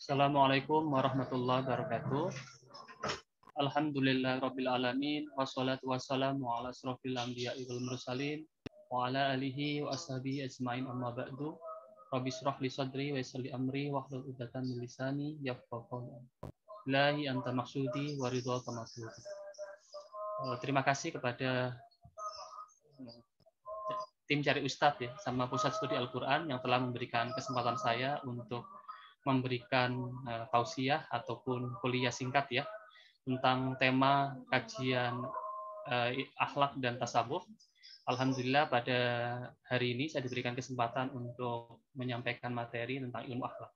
Assalamualaikum warahmatullahi wabarakatuh. Alhamdulillahirabbil alamin wassalatu wassalamu ala asrofil anbiya'i wal mursalin wa ala alihi wa ashabihi ajmain amma ba'du. Rabbi shrah li sadri wa yassir li amri wahlul 'uqdatam min lisani yafqahu qawli. Ilahi anta maksudi wa ridhaka maqsudi. Terima kasih kepada tim Cari Ustadz ya sama Pusat Studi Al-Qur'an yang telah memberikan kesempatan saya untuk memberikan tausiah ataupun kuliah singkat ya tentang tema kajian akhlak dan tasawuf. Alhamdulillah pada hari ini saya diberikan kesempatan untuk menyampaikan materi tentang ilmu akhlak.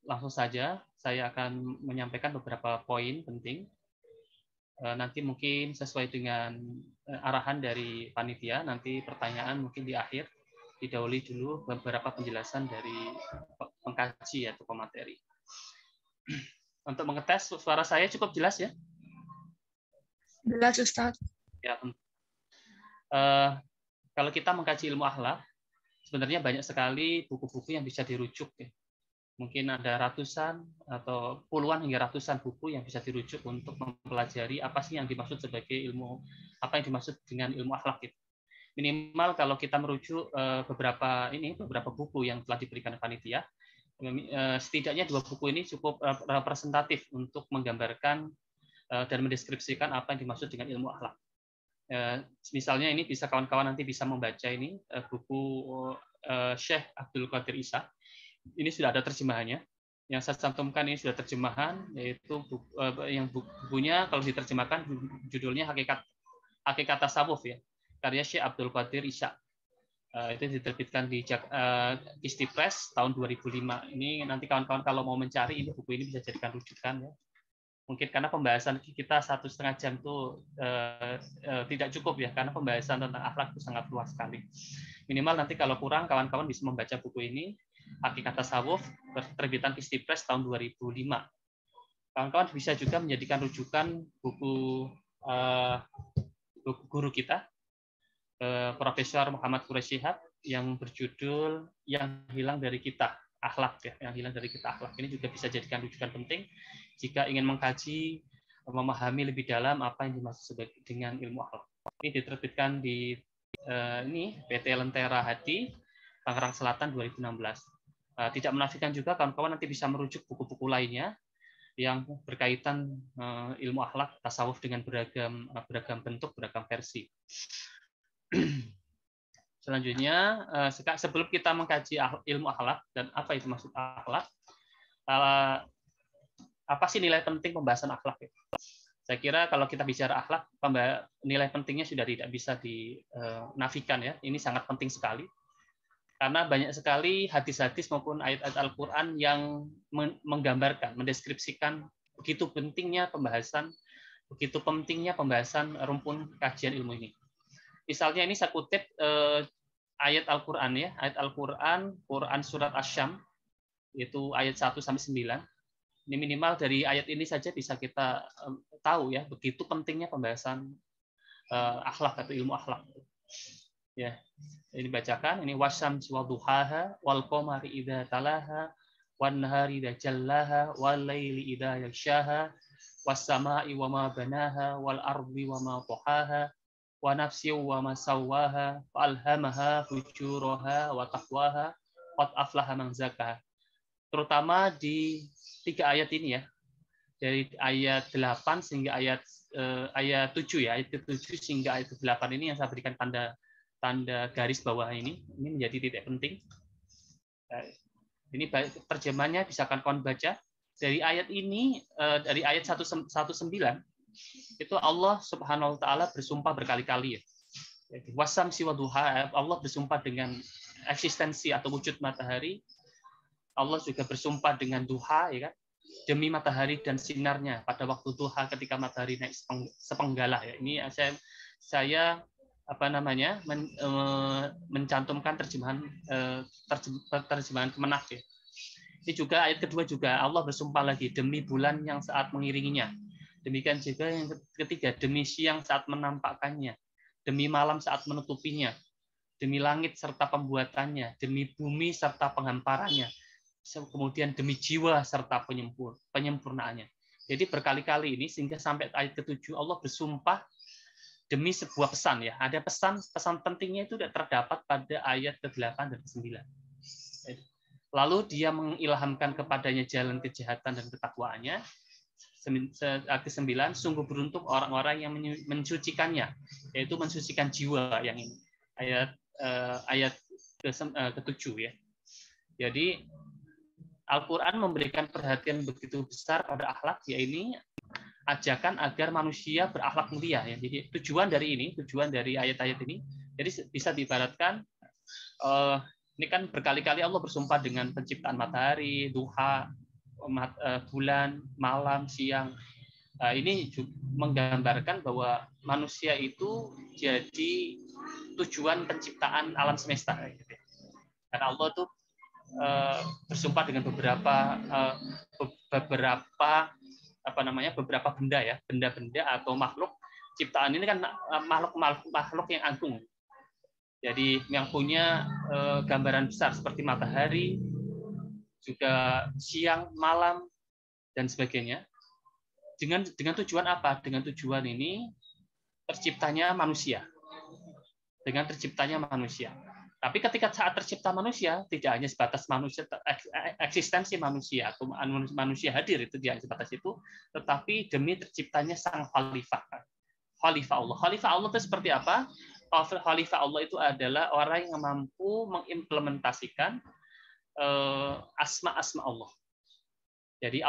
Langsung saja saya akan menyampaikan beberapa poin penting. Nanti mungkin sesuai dengan arahan dari panitia, nanti pertanyaan mungkin di akhir. Didahului dulu beberapa penjelasan dari pengkaji atau pemateri. Untuk mengetes suara saya cukup jelas ya? Jelas Ustaz. Ya. Kalau kita mengkaji ilmu akhlak, sebenarnya banyak sekali buku-buku yang bisa dirujuk ya. Mungkin ada ratusan atau puluhan hingga ratusan buku yang bisa dirujuk untuk mempelajari apa sih yang dimaksud sebagai ilmu, apa yang dimaksud dengan ilmu akhlak itu. Minimal kalau kita merujuk beberapa buku yang telah diberikan panitia, setidaknya 2 buku ini cukup representatif untuk menggambarkan dan mendeskripsikan apa yang dimaksud dengan ilmu akhlak. Misalnya ini bisa kawan-kawan nanti bisa membaca ini buku Syekh Abdul Qadir Isa. Ini sudah ada terjemahannya. Yang saya cantumkan ini sudah terjemahan, yaitu bukunya kalau diterjemahkan judulnya Hakikat Tasawuf ya. Karya Syekh Abdul Qadir Isa. Itu diterbitkan di Kisti Press tahun 2005. Ini nanti kawan-kawan kalau mau mencari ini buku ini bisa jadikan rujukan ya. Mungkin karena pembahasan kita 1,5 jam itu tidak cukup ya, karena pembahasan tentang akhlak itu sangat luas sekali. Minimal nanti kalau kurang kawan-kawan bisa membaca buku ini Hakikat Tasawuf terbitan Kisti Press tahun 2005. Kawan-kawan bisa juga menjadikan rujukan buku guru kita Profesor Muhammad Quraish Shihab yang berjudul Yang Hilang dari Kita Akhlak ya, yang hilang dari kita akhlak. Ini juga bisa jadikan rujukan penting jika ingin mengkaji, memahami lebih dalam apa yang dimaksud dengan ilmu akhlak. Ini diterbitkan di PT Lentera Hati Tangerang Selatan 2016. Tidak menafikan juga kawan-kawan nanti bisa merujuk buku-buku lainnya yang berkaitan ilmu akhlak tasawuf dengan beragam bentuk, beragam versi. Selanjutnya, sebelum kita mengkaji ilmu akhlak dan apa itu maksud akhlak, apa sih nilai penting pembahasan akhlak? Saya kira kalau kita bicara akhlak, nilai pentingnya sudah tidak bisa dinafikan ya. Ini sangat penting sekali. Karena banyak sekali hadis-hadis maupun ayat-ayat Al-Quran yang menggambarkan, mendeskripsikan begitu pentingnya pembahasan rumpun kajian ilmu ini. Misalnya ini saya kutip ayat Al-Quran ya, ayat Al-Quran, Quran surat Asy-Syam, yaitu ayat 1-9. Ini minimal dari ayat ini saja bisa kita tahu ya, begitu pentingnya pembahasan akhlak atau ilmu akhlak. Ya, ini bacakan, ini wasyamsi wadduhaha wal qamari idza talaha wan nahari idza jallaha wal laili idza yaghshaha was samai wama banaha wal ardi wama tahaha wa nafsi wa ma sawwaha fa alhamaha fujuraha wa taqwaha qad aflaha man zakaha. Terutama di 3 ayat ini ya. Dari ayat 8 sehingga ayat 7 ya, ayat ke-7 hingga ayat ke-8 ini yang saya berikan tanda garis bawah ini menjadi titik penting. Ini terjemahannya bisa kawan baca. Dari ayat ini dari ayat 119 itu Allah Subhanahu wa taala bersumpah berkali-kali ya. Wasyamsi wadduha, Allah bersumpah dengan eksistensi atau wujud matahari. Allah juga bersumpah dengan duha ya kan. Demi matahari dan sinarnya pada waktu duha ketika matahari naik sepenggalah ya. Ini saya mencantumkan terjemahan Kemenak ya. Ini juga ayat kedua juga Allah bersumpah lagi demi bulan yang saat mengiringinya. Demikian juga yang ketiga, demi siang saat menampakkannya, demi malam saat menutupinya, demi langit serta pembuatannya, demi bumi serta penghamparannya, kemudian demi jiwa serta penyempurnaannya. Jadi berkali-kali ini sehingga sampai ayat ke-7 Allah bersumpah demi sebuah pesan ya. Ada pesan pentingnya itu terdapat pada ayat ke-8 dan ke-9. Lalu dia mengilhamkan kepadanya jalan kejahatan dan ketakwaannya. Ke-9, sungguh beruntung orang-orang yang mensucikannya, yaitu mensucikan jiwa yang ini. Ayat ke-7 ya. Jadi Al-Quran memberikan perhatian begitu besar pada akhlak, yaitu ajakan agar manusia berakhlak mulia ya. Jadi tujuan dari ayat-ayat ini, jadi bisa diibaratkan ini kan berkali-kali Allah bersumpah dengan penciptaan matahari, duha, bulan, malam, siang. Ini menggambarkan bahwa manusia itu jadi tujuan penciptaan alam semesta. Karena Allah tuh bersumpah dengan beberapa benda ya, benda-benda atau makhluk ciptaan ini kan makhluk yang agung. Jadi yang punya gambaran besar seperti matahari, juga siang, malam dan sebagainya. Dengan tujuan apa? Dengan tujuan ini terciptanya manusia. Dengan terciptanya manusia. Tapi ketika saat tercipta manusia, tidak hanya sebatas manusia, eksistensi manusia atau manusia hadir itu tidak sebatas itu, tetapi demi terciptanya sang khalifah. Khalifah Allah. Khalifah Allah itu seperti apa? Khalifah Allah itu adalah orang yang mampu mengimplementasikan asma-asma Allah. Jadi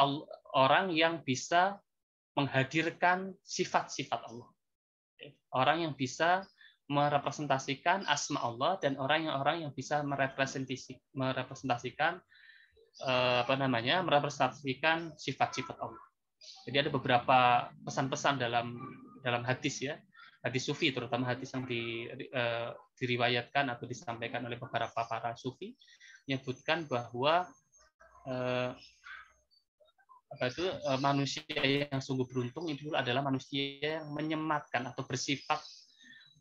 orang yang bisa menghadirkan sifat-sifat Allah. Orang yang bisa merepresentasikan asma Allah dan orang yang bisa merepresentasikan merepresentasikan sifat-sifat Allah. Jadi ada beberapa pesan-pesan dalam hadis ya, hadis sufi, terutama hadis yang diriwayatkan atau disampaikan oleh beberapa para sufi, menyebutkan bahwa manusia yang sungguh beruntung itu adalah manusia yang menyematkan atau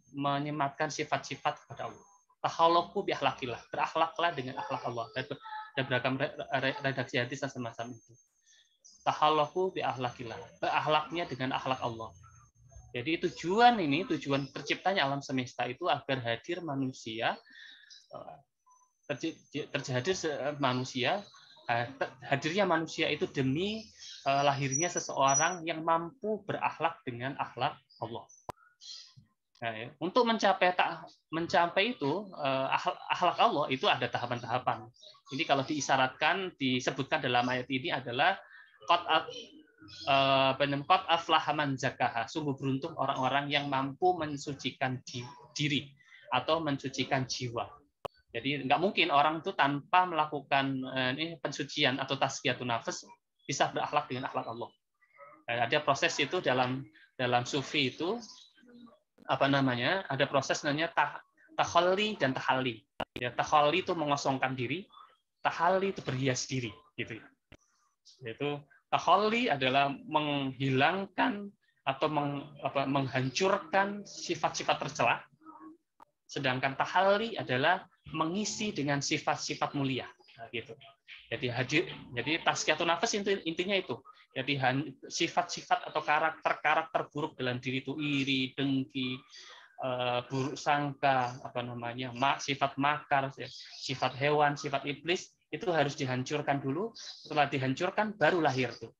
menyematkan sifat-sifat kepada Allah. Takhallaqu bi akhlaqillah, berakhlaklah dengan akhlak Allah. Ada beragam redaksi hadis semacam itu. Takhallaqu bi akhlaqillah, berakhlaknya dengan akhlak Allah. Jadi tujuan terciptanya alam semesta itu agar hadir manusia, hadirnya manusia itu demi lahirnya seseorang yang mampu berakhlak dengan akhlak Allah. Nah, ya. Untuk mencapai itu akhlak Allah itu ada tahapan-tahapan. Ini kalau disebutkan dalam ayat ini adalah qad aflaha man zakkaha. Sungguh beruntung orang-orang yang mampu mensucikan diri atau mensucikan jiwa. Jadi nggak mungkin orang itu tanpa melakukan pensucian atau tazkiyatun nafs bisa berakhlak dengan akhlak Allah. Ada proses itu dalam sufi itu ada proses namanya takhalli dan tahalli. Ya, takhalli itu mengosongkan diri, tahalli itu berhias diri, gitu. Yaitu takhalli adalah menghilangkan atau menghancurkan sifat-sifat tercela, sedangkan tahalli adalah mengisi dengan sifat-sifat mulia, gitu. Jadi tazkiyatun nafs intinya itu. Jadi sifat-sifat atau karakter buruk dalam diri itu iri, dengki, buruk sangka, sifat makar, sifat hewan, sifat iblis itu harus dihancurkan dulu. Setelah dihancurkan baru lahir tuh.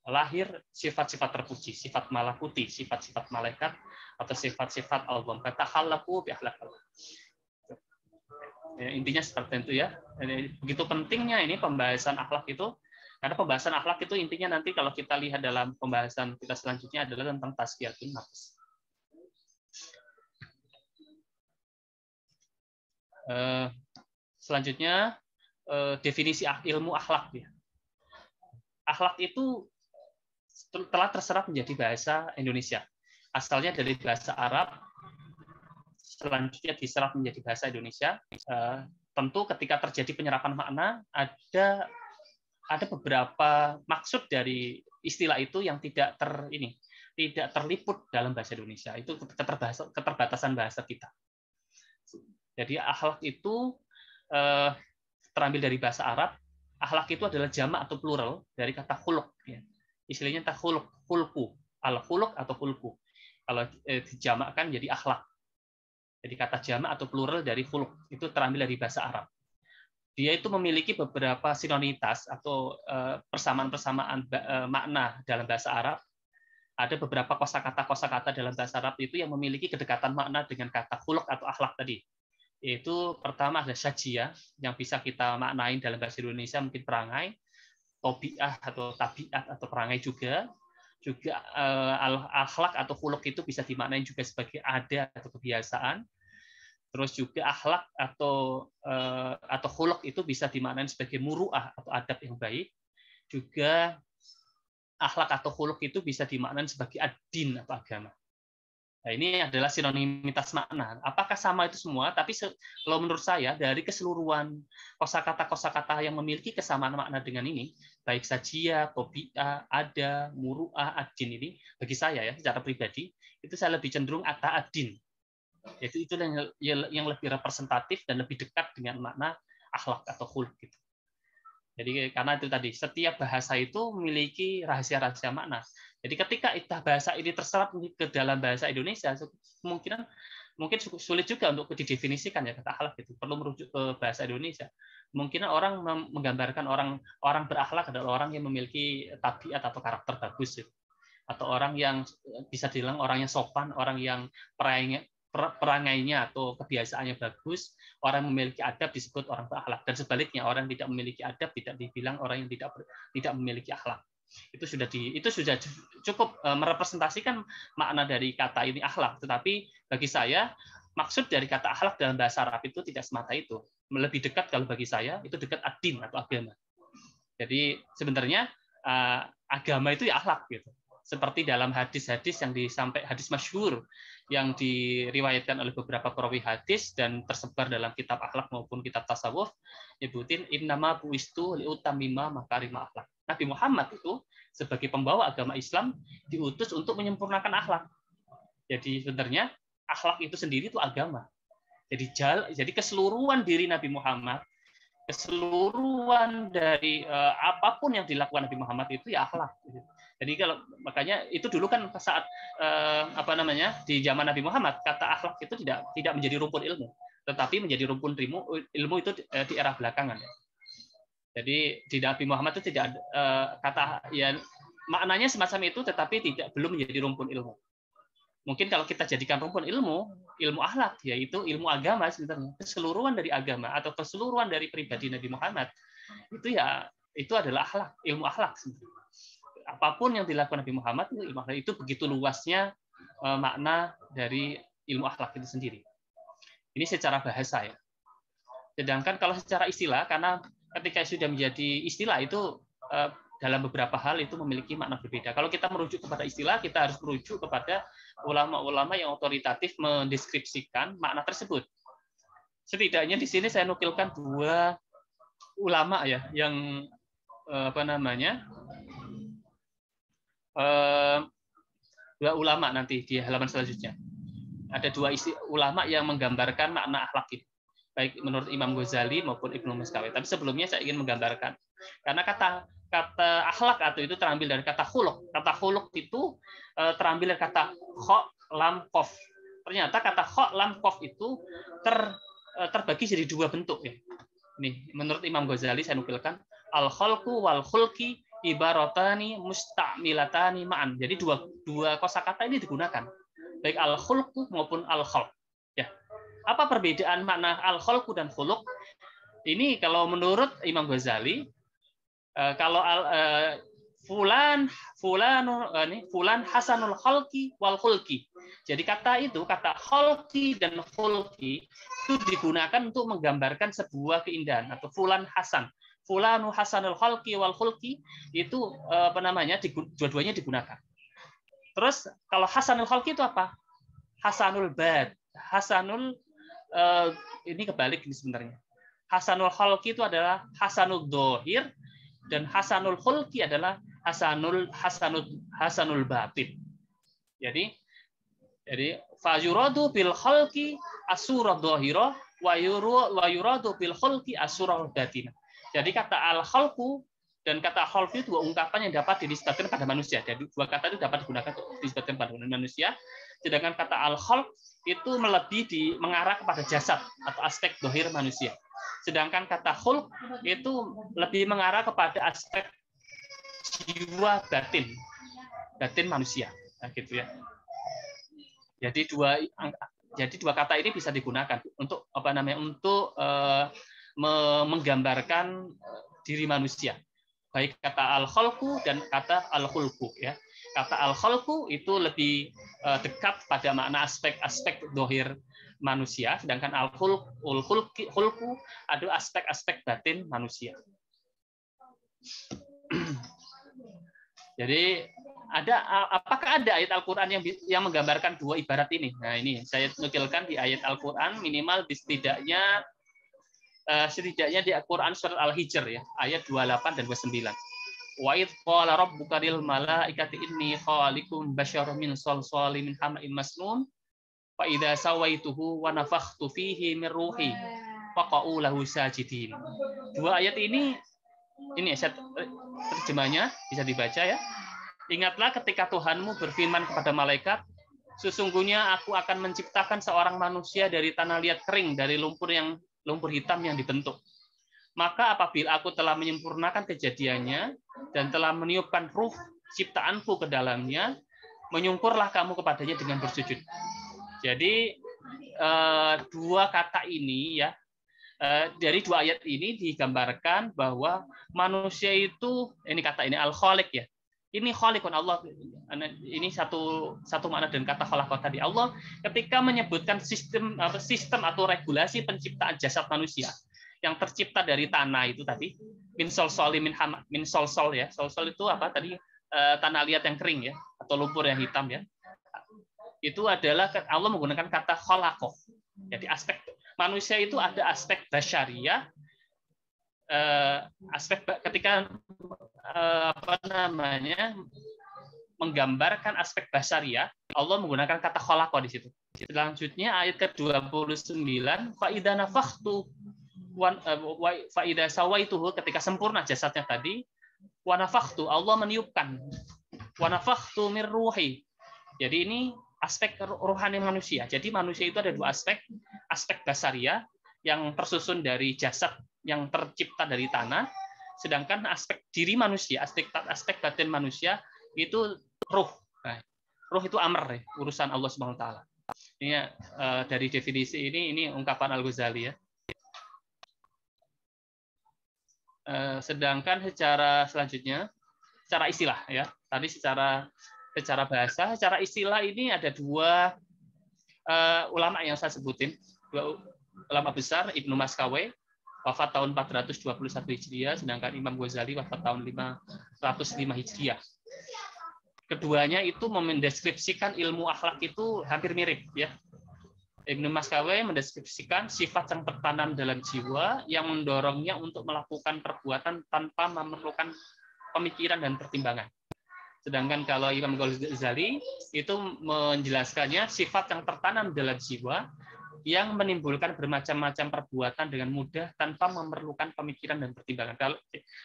Lahir sifat-sifat terpuji, sifat malakuti, sifat-sifat malaikat atau sifat-sifat Allah. Takhallaqu bi akhlaqillah. Ya, intinya seperti itu ya. Begitu pentingnya ini pembahasan akhlak itu. Karena pembahasan akhlak itu intinya nanti kalau kita lihat dalam pembahasan kita selanjutnya adalah tentang tazkiyatun nafs. Selanjutnya definisi ilmu akhlak ya. Akhlak itu telah terserap menjadi bahasa Indonesia. Asalnya dari bahasa Arab, selanjutnya diserap menjadi bahasa Indonesia. Tentu ketika terjadi penyerapan makna ada beberapa maksud dari istilah itu yang tidak terliput dalam bahasa Indonesia. Itu keterbatasan bahasa kita. Jadi akhlak itu terambil dari bahasa Arab. Akhlak itu adalah jamak atau plural dari kata khuluq. Ya. Istilahnya takhuluq, khulqu, al-khuluq atau khulqu. Kalau dijamakkan jadi akhlak. Jadi kata jamak atau plural dari khuluq itu terambil dari bahasa Arab. Dia itu memiliki beberapa sinonitas atau persamaan-persamaan makna dalam bahasa Arab. Ada beberapa kosakata dalam bahasa Arab itu yang memiliki kedekatan makna dengan kata khuluq atau akhlak tadi. Yaitu pertama ada syajiyah yang bisa kita maknain dalam bahasa Indonesia mungkin perangai, tobiah atau tabiat atau perangai juga akhlak atau khuluq itu bisa dimaknain juga sebagai adat atau kebiasaan. Terus juga akhlak atau khuluq itu bisa dimaknain sebagai muru'ah atau adab yang baik. Juga akhlak atau khuluq itu bisa dimaknain sebagai ad-din atau agama. Nah, ini adalah sinonimitas makna. Apakah sama itu semua? Tapi kalau menurut saya dari keseluruhan kosakata yang memiliki kesamaan makna dengan ini, baik sajiyah, tobi'ah, ada, muru'ah, ad-din ini, bagi saya ya secara pribadi itu saya lebih cenderung ata ad-din. Yaitu itu yang lebih representatif dan lebih dekat dengan makna akhlak atau khuluq gitu. Jadi karena itu tadi setiap bahasa itu memiliki rahasia-rahasia makna. Jadi ketika bahasa ini terserap ke dalam bahasa Indonesia, mungkin sulit juga untuk didefinisikan ya kata akhlak itu. Perlu merujuk ke bahasa Indonesia. Mungkin orang menggambarkan orang berakhlak adalah orang yang memiliki tabiat atau karakter bagus gitu. Atau orang yang bisa dibilang orang yang sopan, orang yang perangainya atau kebiasaannya bagus, orang yang memiliki adab disebut orang berakhlak, dan sebaliknya orang yang tidak memiliki adab tidak dibilang orang yang tidak memiliki akhlak. Itu sudah cukup merepresentasikan makna dari kata ini akhlak. Tetapi bagi saya maksud dari kata akhlak dalam bahasa Arab itu tidak semata itu. Lebih dekat kalau bagi saya itu dekat ad-din atau agama. Jadi sebenarnya agama itu ya akhlak gitu. Seperti dalam hadis-hadis yang hadis masyhur yang diriwayatkan oleh beberapa perawi hadis dan tersebar dalam kitab akhlak maupun kitab tasawuf, nyebutin innama buistu liutammima makarima akhlak. Nabi Muhammad itu sebagai pembawa agama Islam diutus untuk menyempurnakan akhlak. Jadi sebenarnya akhlak itu sendiri itu agama. Jadi keseluruhan diri Nabi Muhammad, keseluruhan dari apapun yang dilakukan Nabi Muhammad itu ya akhlak. Jadi makanya itu dulu kan saat di zaman Nabi Muhammad kata akhlak itu tidak menjadi rumpun ilmu, tetapi menjadi rumpun ilmu itu di era belakangan. Ya. Jadi di Nabi Muhammad itu tidak kata ya maknanya semacam itu, tetapi belum menjadi rumpun ilmu. Mungkin kalau kita jadikan rumpun ilmu akhlak, yaitu ilmu agama sebenarnya keseluruhan dari agama atau keseluruhan dari pribadi Nabi Muhammad itu adalah akhlak, ilmu akhlak sebenarnya. Apapun yang dilakukan Nabi Muhammad itu begitu luasnya makna dari ilmu akhlak itu sendiri. Ini secara bahasa ya. Sedangkan kalau secara istilah, karena ketika sudah menjadi istilah itu dalam beberapa hal itu memiliki makna berbeda. Kalau kita merujuk kepada istilah, kita harus merujuk kepada ulama-ulama yang otoritatif mendeskripsikan makna tersebut. Setidaknya di sini saya nukilkan dua ulama ya yang dua ulama nanti di halaman selanjutnya. Ada dua ulama yang menggambarkan makna akhlak itu, baik menurut Imam Ghazali maupun Ibnu Miskawih. Tapi sebelumnya saya ingin menggambarkan, karena kata akhlak atau itu terambil dari kata khuluq. Kata khuluq itu terambil dari kata kha lam qaf. Ternyata kata kha lam qaf itu terbagi jadi dua bentuk ya. Nih, menurut Imam Ghazali saya nukilkan al-khalqu wal khulqi ibaratani musta'milatani ma'an. Jadi dua kosakata ini digunakan, baik al-khulqu maupun al-khalq. Ya. Apa perbedaan makna al-khalqu dan khuluq? Ini kalau menurut Imam Ghazali, kalau fulan hasanul khalqi wal khulqi. Jadi kata khalqi dan khulqi itu digunakan untuk menggambarkan sebuah keindahan atau fulan hasan. Fulanu hasanul khalqi wal khulqi itu dua-duanya digunakan. Terus kalau hasanul khalqi itu apa? Hasanul bad. Ini kebalik ini sebenarnya. Hasanul khalqi itu adalah hasanul dohir dan hasanul khulqi adalah hasanul batin. Jadi fajuradu bil khalqi asurad dohiro wa yuradu bil khulqi as-surah batin. Jadi kata al-khalqu dan kata khalq itu dua ungkapan yang dapat dinisbatkan pada manusia. Jadi dua kata itu dapat digunakan untuk dinisbatkan pada manusia. Sedangkan kata al-khalq itu melebihi mengarah kepada jasad atau aspek dohir manusia. Sedangkan kata khulq itu lebih mengarah kepada aspek jiwa batin manusia. Nah, gitu ya. Jadi dua kata ini bisa digunakan untuk menggambarkan diri manusia. Baik kata al-khalqu dan kata al-khulqu ya. Kata al-khalqu itu lebih dekat pada makna aspek-aspek dohir manusia, sedangkan al-khulqu adalah aspek-aspek batin manusia. Jadi apakah ada ayat Al-Qur'an yang menggambarkan dua ibarat ini? Nah, ini saya nukilkan di ayat Al-Qur'an minimal setidaknya di Al-Qur'an surat Al-Hijr ya, ayat 28 dan 29. Wa idz qala rabbuka lil malaikati inni khaliqum basyaran min shalshalin min hama'in masnun fa idza sawaituhu wa nafakhtu fihi min ruhi faqa'u lahu sajidin. Dua ayat ini terjemahnya bisa dibaca ya. Ingatlah ketika Tuhanmu berfirman kepada malaikat, sesungguhnya aku akan menciptakan seorang manusia dari tanah liat kering, dari lumpur hitam yang dibentuk. Maka apabila aku telah menyempurnakan kejadiannya dan telah meniupkan ruh ciptaanku ke dalamnya, menyungkurlah kamu kepadanya dengan bersujud. Jadi dua kata ini ya, dari dua ayat ini digambarkan bahwa manusia itu, ini kata ini al-khaliq ya. Ini khaliqun Allah. Ini satu makna dan kata khalaqah tadi. Allah ketika menyebutkan sistem atau regulasi penciptaan jasad manusia yang tercipta dari tanah itu tadi, min solsol ya. Solsol itu apa tadi? Tanah liat yang kering ya, atau lumpur yang hitam ya. Itu adalah Allah menggunakan kata khalaqah. Jadi aspek manusia itu ada aspek basyariah, aspek ketika menggambarkan aspek basyariah, Allah menggunakan kata khalaqah di situ. Selanjutnya ayat ke-29, fa idza nafakhtu fa idza sawaituhu, ketika sempurna jasadnya tadi, wa nafakhtu, Allah meniupkan, wa nafakhtu mir ruhi. Jadi ini aspek rohani manusia. Jadi manusia itu ada dua aspek basyariah yang tersusun dari jasad yang tercipta dari tanah, sedangkan aspek diri manusia, aspek batin manusia itu ruh. Nah, ruh itu amr, urusan Allah Subhanahu wa taala. Ini dari definisi ini ungkapan Al-Ghazali ya. Sedangkan selanjutnya secara istilah ya. Tadi secara bahasa, secara istilah ini ada dua ulama yang saya sebutin, dua ulama besar, Ibnu Maskawai wafat tahun 421 Hijriah, sedangkan Imam Ghazali wafat tahun 505 Hijriah. Keduanya itu mendeskripsikan ilmu akhlak itu hampir mirip ya. Ibnu Maskawai mendeskripsikan sifat yang tertanam dalam jiwa yang mendorongnya untuk melakukan perbuatan tanpa memerlukan pemikiran dan pertimbangan. Sedangkan kalau Imam Ghazali itu menjelaskannya sifat yang tertanam dalam jiwa yang menimbulkan bermacam-macam perbuatan dengan mudah tanpa memerlukan pemikiran dan pertimbangan. Kalau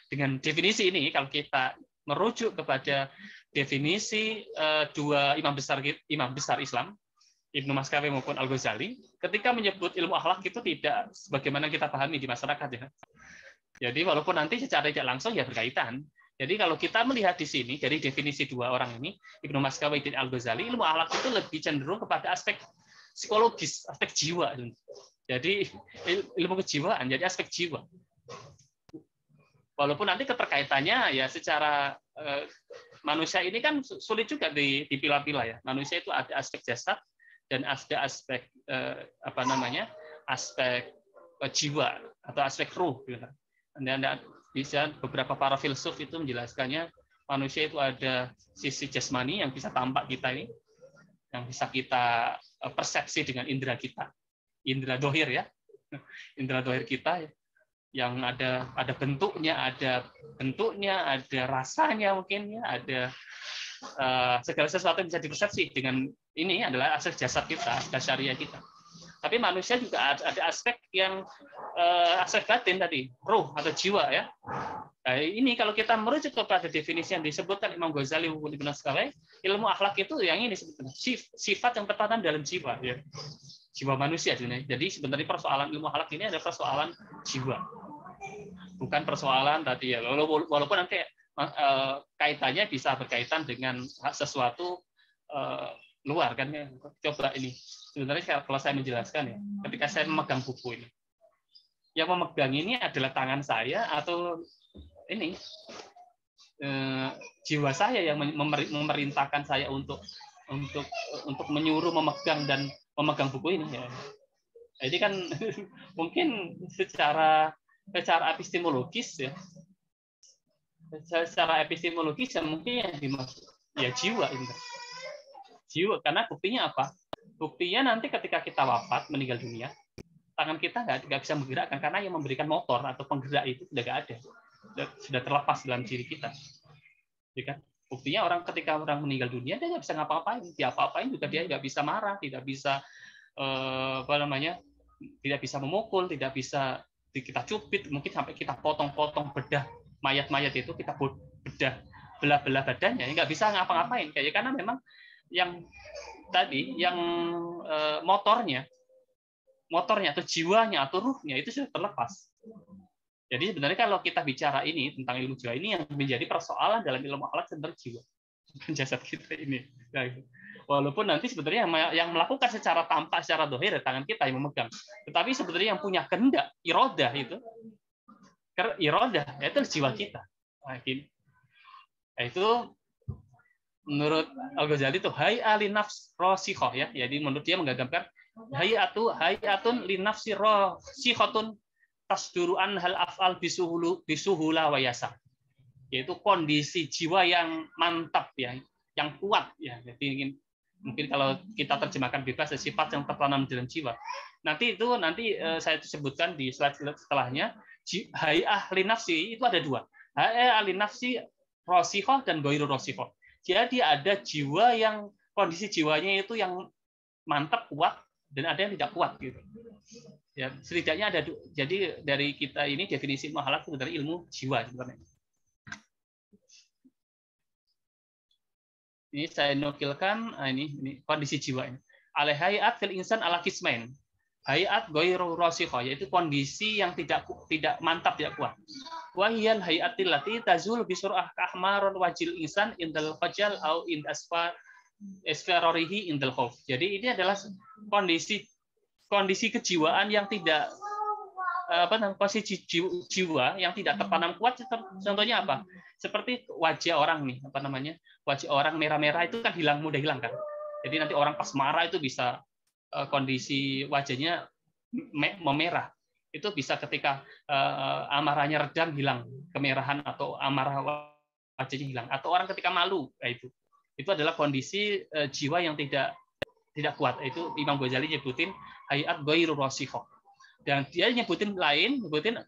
dengan definisi ini, kalau kita merujuk kepada definisi dua imam besar Islam, Ibnu Maskawai maupun Al-Ghazali, ketika menyebut ilmu akhlak itu tidak sebagaimana kita pahami di masyarakat ya. Jadi walaupun nanti secara tidak langsung ya berkaitan. Jadi kalau kita melihat di sini dari definisi dua orang ini, Ibnu Maskawai dan Al-Ghazali, ilmu akhlak itu lebih cenderung kepada aspek psikologis, aspek jiwa. Jadi ilmu kejiwaan, jadi aspek jiwa. Walaupun nanti keterkaitannya ya secara manusia ini kan sulit juga dipilah-pilah ya. Manusia itu ada aspek jasad dan ada aspek aspek jiwa atau aspek ruh. Dan bisa beberapa para filsuf itu menjelaskannya manusia itu ada sisi jasmani yang bisa tampak kita ini, yang bisa kita persepsi dengan indera kita, indera dohir ya, indera dohir kita yang ada bentuknya, ada rasanya mungkin ya, ada segala sesuatu yang bisa dipersepsi dengan ini adalah aspek jasad kita, basyariah kita. Tapi manusia juga ada aspek yang aspek batin tadi, ruh atau jiwa ya. Nah, ini kalau kita merujuk kepada definisi yang disebutkan Imam Ghazali Ibnu Naskawai, ilmu akhlak itu yang ini sebetulnya sifat yang tertanam dalam jiwa ya. Jiwa manusia sebenarnya. Jadi sebenarnya persoalan ilmu akhlak ini adalah persoalan jiwa. Bukan persoalan tadi ya. Walaupun nanti kaitannya bisa berkaitan dengan sesuatu luar kan ya. Coba ini. Sebenarnya kalau saya menjelaskan ya, ketika saya memegang buku ini. Yang memegang ini adalah tangan saya atau ini jiwa saya yang memerintahkan saya untuk menyuruh memegang dan memegang buku ini ya. Jadi kan mungkin secara epistemologis ya, secara epistemologis ya mungkin yang dimaksud ya jiwa ini. Jiwa karena buktinya apa? Buktinya nanti ketika kita wafat meninggal dunia, tangan kita nggak bisa menggerakkan karena yang memberikan motor atau penggerak itu sudah nggak ada. Sudah terlepas dalam diri kita, ya kan? Buktinya ketika orang meninggal dunia dia nggak bisa ngapa-ngapain, dia apa-apain juga dia nggak bisa marah, tidak bisa tidak bisa memukul, tidak bisa kita cubit, mungkin sampai kita potong-potong bedah mayat-mayat itu kita bedah belah-belah badannya, nggak bisa ngapa-ngapain, kayak karena memang yang tadi yang motornya atau jiwanya atau ruhnya itu sudah terlepas. Jadi sebenarnya kalau kita bicara ini tentang ilmu jiwa ini yang menjadi persoalan dalam ilmu akhlak sebenarnya jiwa, bukan jasad kita ini. Nah, walaupun nanti sebenarnya yang melakukan secara tampak, secara dohir tangan kita yang memegang, tetapi sebenarnya yang punya kehendak, irodah itu jiwa kita. Nah, itu menurut Al-Ghazali itu hay'a li nafs rasikhoh ya. Jadi menurut dia menggambarkan hay'atun li nafsi rasikhatun tasduru anhal af'al bisuhula wa yasar. Yaitu kondisi jiwa yang mantap ya, yang kuat ya. Jadi mungkin kalau kita terjemahkan bebas sifat yang tertanam dalam jiwa. Nanti saya sebutkan di slide setelahnya. Hay'ah li nafsi itu ada dua. Hay'ah li nafsi rasikhoh dan ghairu rasikhoh. Jadi ada jiwa yang kondisi jiwanya itu yang mantap kuat dan ada yang tidak kuat gitu. Ya, setidaknya ada. Jadi dari kita ini definisi ilmu akhlak itu dari ilmu jiwa sebenarnya. Ini saya nukilkan ini kondisi jiwa ini. Al hayat fil insan ala qismain. Hayat ghairu rasikha yaitu kondisi yang tidak mantap, tidak kuat. Wa hiyal hayatil lati tazul bi sur'ah kahmarun wajil insan indal fajal au in asfararihi indal khauf. Jadi ini adalah kondisi kejiwaan yang tidak posisi jiwa yang tidak tertanam kuat. Contohnya apa? Seperti wajah orang nih, wajah orang merah-merah itu kan mudah hilang kan. Jadi nanti orang pas marah itu bisa kondisi wajahnya memerah. Itu bisa ketika amarahnya redam hilang kemerahan atau amarah wajahnya hilang. Atau orang ketika malu, itu adalah kondisi jiwa yang tidak kuat. Itu Imam Ghazali nyebutin hayat ghairu rasikha. Dan dia nyebutin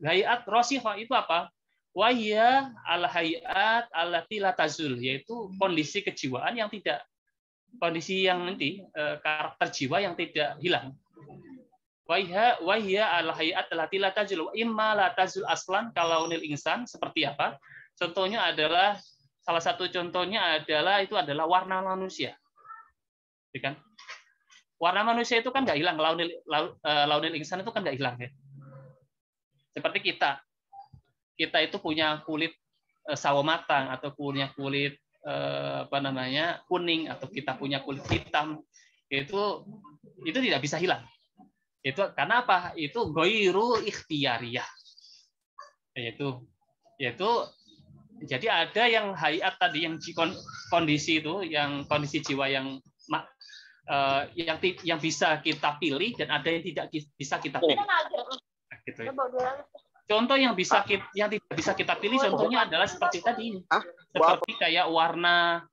hayat rasikha itu apa? Wa hiya al hayat allati la tazul, yaitu kondisi kejiwaan yang tidak karakter jiwa yang tidak hilang. Wa hiya al hayat allati la tazul wa imma la tazul aslan kalaunil insan, seperti apa? Contohnya adalah salah satu contohnya itu adalah warna manusia. Kan? Warna manusia itu kan nggak hilang, launil insan itu kan nggak hilang ya. Seperti kita itu punya kulit sawo matang atau punya kulit kuning atau kita punya kulit hitam, itu tidak bisa hilang. Itu karena apa? Itu ghairu ikhtiyariyah. Yaitu jadi ada yang hayat tadi, yang kondisi itu, yang kondisi jiwa yang bisa kita pilih dan ada yang tidak bisa kita pilih. Gitu ya. Contoh yang tidak bisa kita pilih contohnya adalah seperti tadi ini. Seperti kayak warna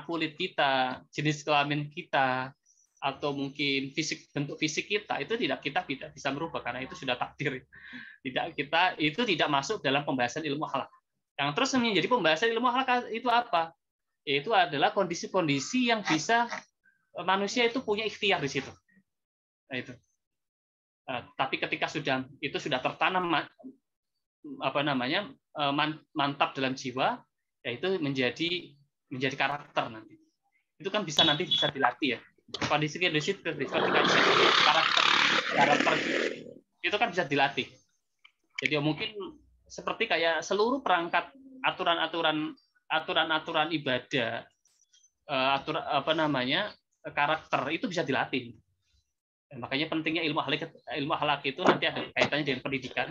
kulit kita, jenis kelamin kita, atau mungkin bentuk fisik kita, itu tidak bisa merubah karena itu sudah takdir. Itu tidak masuk dalam pembahasan ilmu akhlak. Yang terus menjadi pembahasan ilmu akhlak itu apa? Itu adalah kondisi-kondisi yang bisa manusia itu punya ikhtiar di situ. Nah, itu. Tapi ketika itu sudah tertanam mantap dalam jiwa, ya itu menjadi karakter nanti. Itu kan nanti bisa dilatih ya. Kondisi karakter itu kan bisa dilatih. Jadi mungkin seperti kayak seluruh perangkat aturan-aturan ibadah, karakter itu bisa dilatih. Makanya pentingnya ilmu akhlak itu nanti ada kaitannya dengan pendidikan.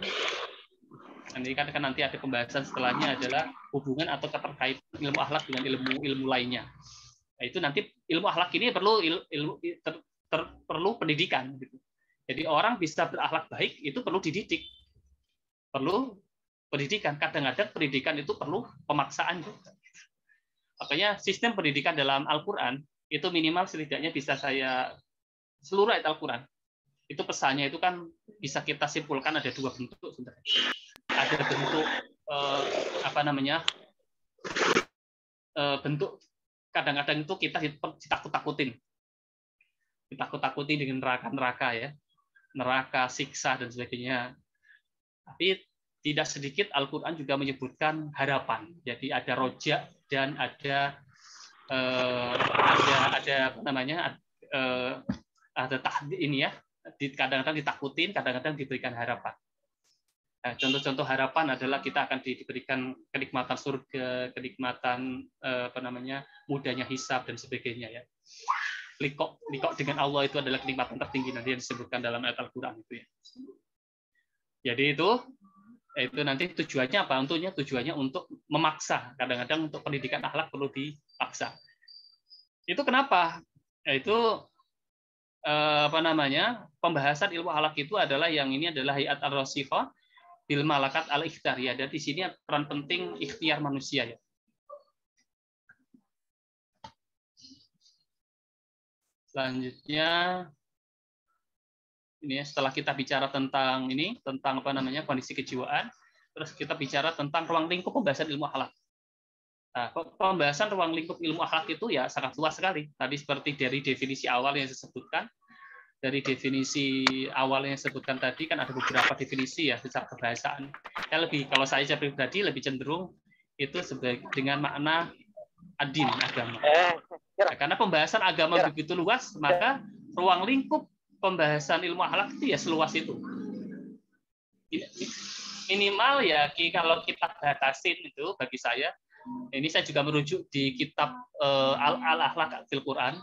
Nanti ada pembahasan setelahnya adalah hubungan atau keterkaitan ilmu akhlak dengan ilmu lainnya. Nah, itu nanti ilmu akhlak ini perlu pendidikan. Gitu. Jadi orang bisa berakhlak baik itu perlu dididik, perlu pendidikan. Kadang-kadang pendidikan itu perlu pemaksaan juga. Makanya sistem pendidikan dalam Al-Quran itu minimal setidaknya bisa seluruh ayat Al-Quran itu pesannya itu kan bisa kita simpulkan ada dua bentuk sebenarnya. Ada bentuk bentuk kadang-kadang itu kita ditakut-takutin dengan neraka ya, neraka, siksa dan sebagainya. Tapi tidak sedikit Al-Quran juga menyebutkan harapan. Jadi ada roja dan ada ini ya, kadang-kadang ditakutin, kadang-kadang diberikan harapan. Contoh-contoh harapan adalah kita akan diberikan kenikmatan surga, kenikmatan mudahnya hisab dan sebagainya ya. Liqo dengan Allah itu adalah kenikmatan tertinggi nanti yang disebutkan dalam ayat Al-Quran itu ya. Jadi itu nanti tujuannya apa? Tujuannya untuk memaksa. Kadang-kadang untuk pendidikan akhlak perlu dipaksa. Itu kenapa? Yaitu pembahasan ilmu akhlak itu adalah hayat ar-rasifah bil malakat al-ikhtiyar. Dan di sini peran penting ikhtiar manusia ya. Selanjutnya ini setelah kita bicara tentang kondisi kejiwaan, terus kita bicara tentang ruang lingkup pembahasan ilmu akhlak. Nah, pembahasan ruang lingkup ilmu akhlak itu ya sangat luas sekali. Tadi seperti dari definisi awal yang saya sebutkan, tadi kan ada beberapa definisi ya secara kebahasaan. Kalau saya pribadi lebih cenderung itu dengan makna adin, agama. Karena pembahasan agama begitu luas, maka ruang lingkup pembahasan ilmu akhlak itu ya seluas itu. Minimal ya kalau kita batasin itu bagi saya, ini saya juga merujuk di kitab Al-Akhlaq fil Quran.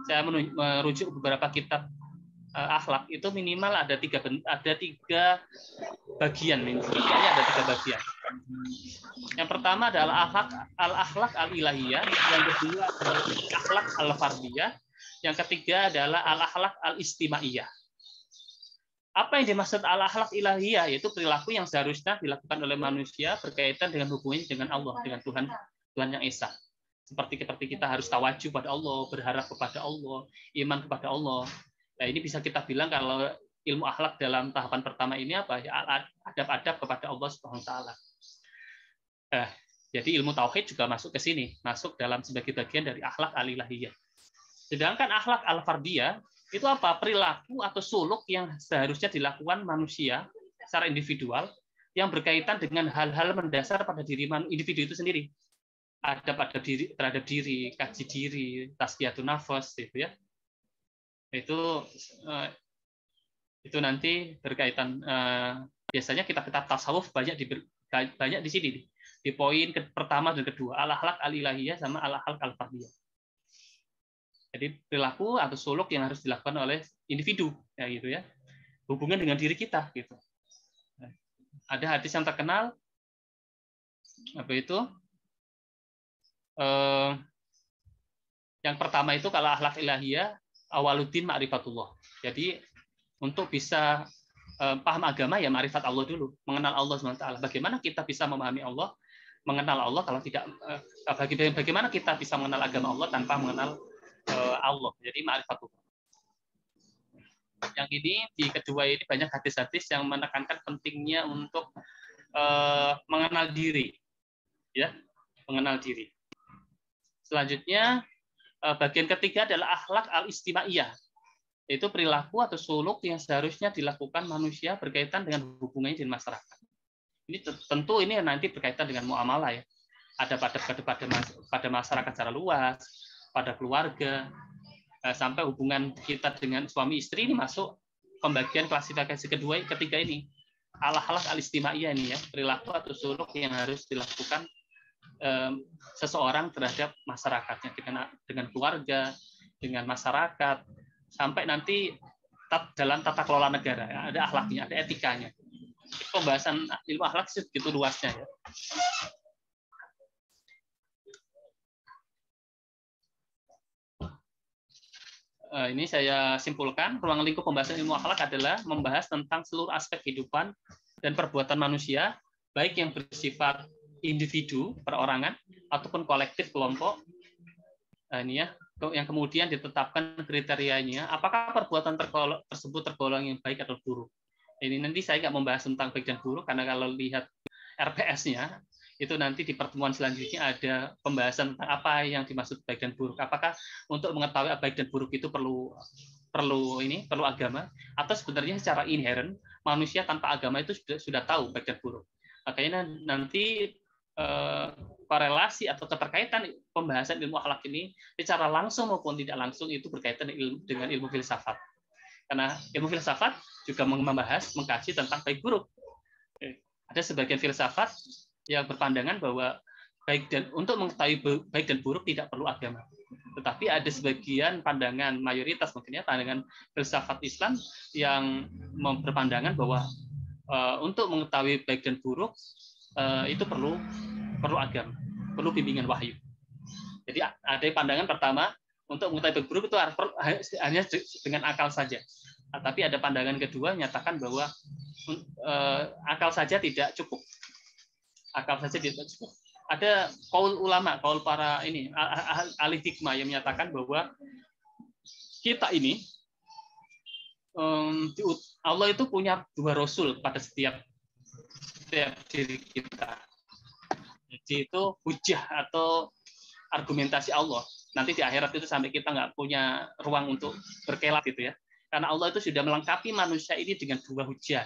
Saya merujuk beberapa kitab akhlak itu minimal ada tiga bagian. Setidaknya ada 3 bagian. Yang pertama adalah al-akhlaq al-ilahiyah, yang kedua adalah akhlak al-fardiyah, yang ketiga adalah al-akhlaq al-istimaiyah. Apa yang dimaksud al-akhlaq ilahiyah? Yaitu perilaku yang seharusnya dilakukan oleh manusia berkaitan dengan hubungannya dengan Allah, dengan Tuhan yang Esa. Seperti kita harus tawajuh pada Allah, berharap kepada Allah, iman kepada Allah. Nah, ini bisa kita bilang kalau ilmu akhlak dalam tahapan pertama ini apa? Ya, adab-adab kepada Allah Subhanahu wa taala. Jadi ilmu tauhid juga masuk ke sini, masuk dalam sebagai bagian dari akhlak al-ilahiyah. Sedangkan akhlak al-fardiyah itu apa? Perilaku atau suluk yang seharusnya dilakukan manusia secara individual yang berkaitan dengan hal-hal mendasar pada diri individu itu sendiri. Adab terhadap diri, kaji diri, tazkiyatun nafas gitu ya. Itu nanti berkaitan biasanya kita tasawuf banyak di sini di poin pertama dan kedua, al-akhlaq al-ilahiyah sama al-akhlaq al-fardiyah. Jadi perilaku atau suluk yang harus dilakukan oleh individu ya gitu ya. Hubungan dengan diri kita gitu. Ada hadis yang terkenal apa itu? Yang pertama itu kalau akhlak ilahiyah awaluddin ma'rifatullah. Jadi untuk bisa paham agama ya ma'rifat Allah dulu, mengenal Allah SWT. Bagaimana kita bisa memahami Allah, mengenal Allah kalau tidak bagaimana kita bisa mengenal agama Allah tanpa mengenal Allah. Jadi ma'rifatullah. Yang ini di kedua ini banyak hadis-hadis yang menekankan pentingnya untuk mengenal diri. Ya, mengenal diri. Selanjutnya bagian ketiga adalah akhlak al-istimaiyah. Itu perilaku atau suluk yang seharusnya dilakukan manusia berkaitan dengan hubungannya dengan masyarakat. Ini tentu ini nanti berkaitan dengan muamalah ya. Ada pada masyarakat secara luas, pada keluarga, sampai hubungan kita dengan suami istri ini masuk pembagian klasifikasi ketiga ini. Al-akhlaq al-istimaiyah ini ya, perilaku atau suluk yang harus dilakukan seseorang terhadap masyarakatnya, dengan keluarga, dengan masyarakat, sampai nanti dalam tata kelola negara ya, ada akhlaknya, ada etikanya. Pembahasan ilmu akhlak segitu luasnya ya. Ini saya simpulkan, ruang lingkup pembahasan ilmu akhlak adalah membahas tentang seluruh aspek kehidupan dan perbuatan manusia, baik yang bersifat individu, perorangan, ataupun kolektif, kelompok. Ini ya, yang kemudian ditetapkan kriterianya, apakah perbuatan tersebut tergolong yang baik atau buruk. Ini nanti saya nggak membahas tentang baik dan buruk, karena kalau lihat RPS-nya, itu nanti di pertemuan selanjutnya ada pembahasan tentang apa yang dimaksud baik dan buruk. Apakah untuk mengetahui baik dan buruk itu perlu agama, atau sebenarnya secara inherent manusia tanpa agama itu sudah tahu baik dan buruk. Makanya nanti korelasi atau keterkaitan pembahasan ilmu akhlak ini secara langsung maupun tidak langsung itu berkaitan dengan ilmu filsafat. Karena ilmu filsafat juga mengkaji tentang baik buruk. Ada sebagian filsafat yang berpandangan bahwa untuk mengetahui baik dan buruk tidak perlu agama. Tetapi ada sebagian pandangan mayoritas mungkin ya, pandangan filsafat Islam yang berpandangan bahwa untuk mengetahui baik dan buruk itu perlu agama, perlu bimbingan wahyu. Jadi ada pandangan pertama, untuk mengetahui baik buruk itu hanya dengan akal saja. Tapi ada pandangan kedua menyatakan bahwa akal saja tidak cukup. Akal saja tidak cukup. Ada kaul ulama, kaul para ahli hikmah yang menyatakan bahwa kita ini Allah itu punya 2 rasul pada setiap diri kita. Jadi itu hujah atau argumentasi Allah. Nanti di akhirat itu sampai kita nggak punya ruang untuk berkelat gitu ya. Karena Allah itu sudah melengkapi manusia ini dengan 2 hujah,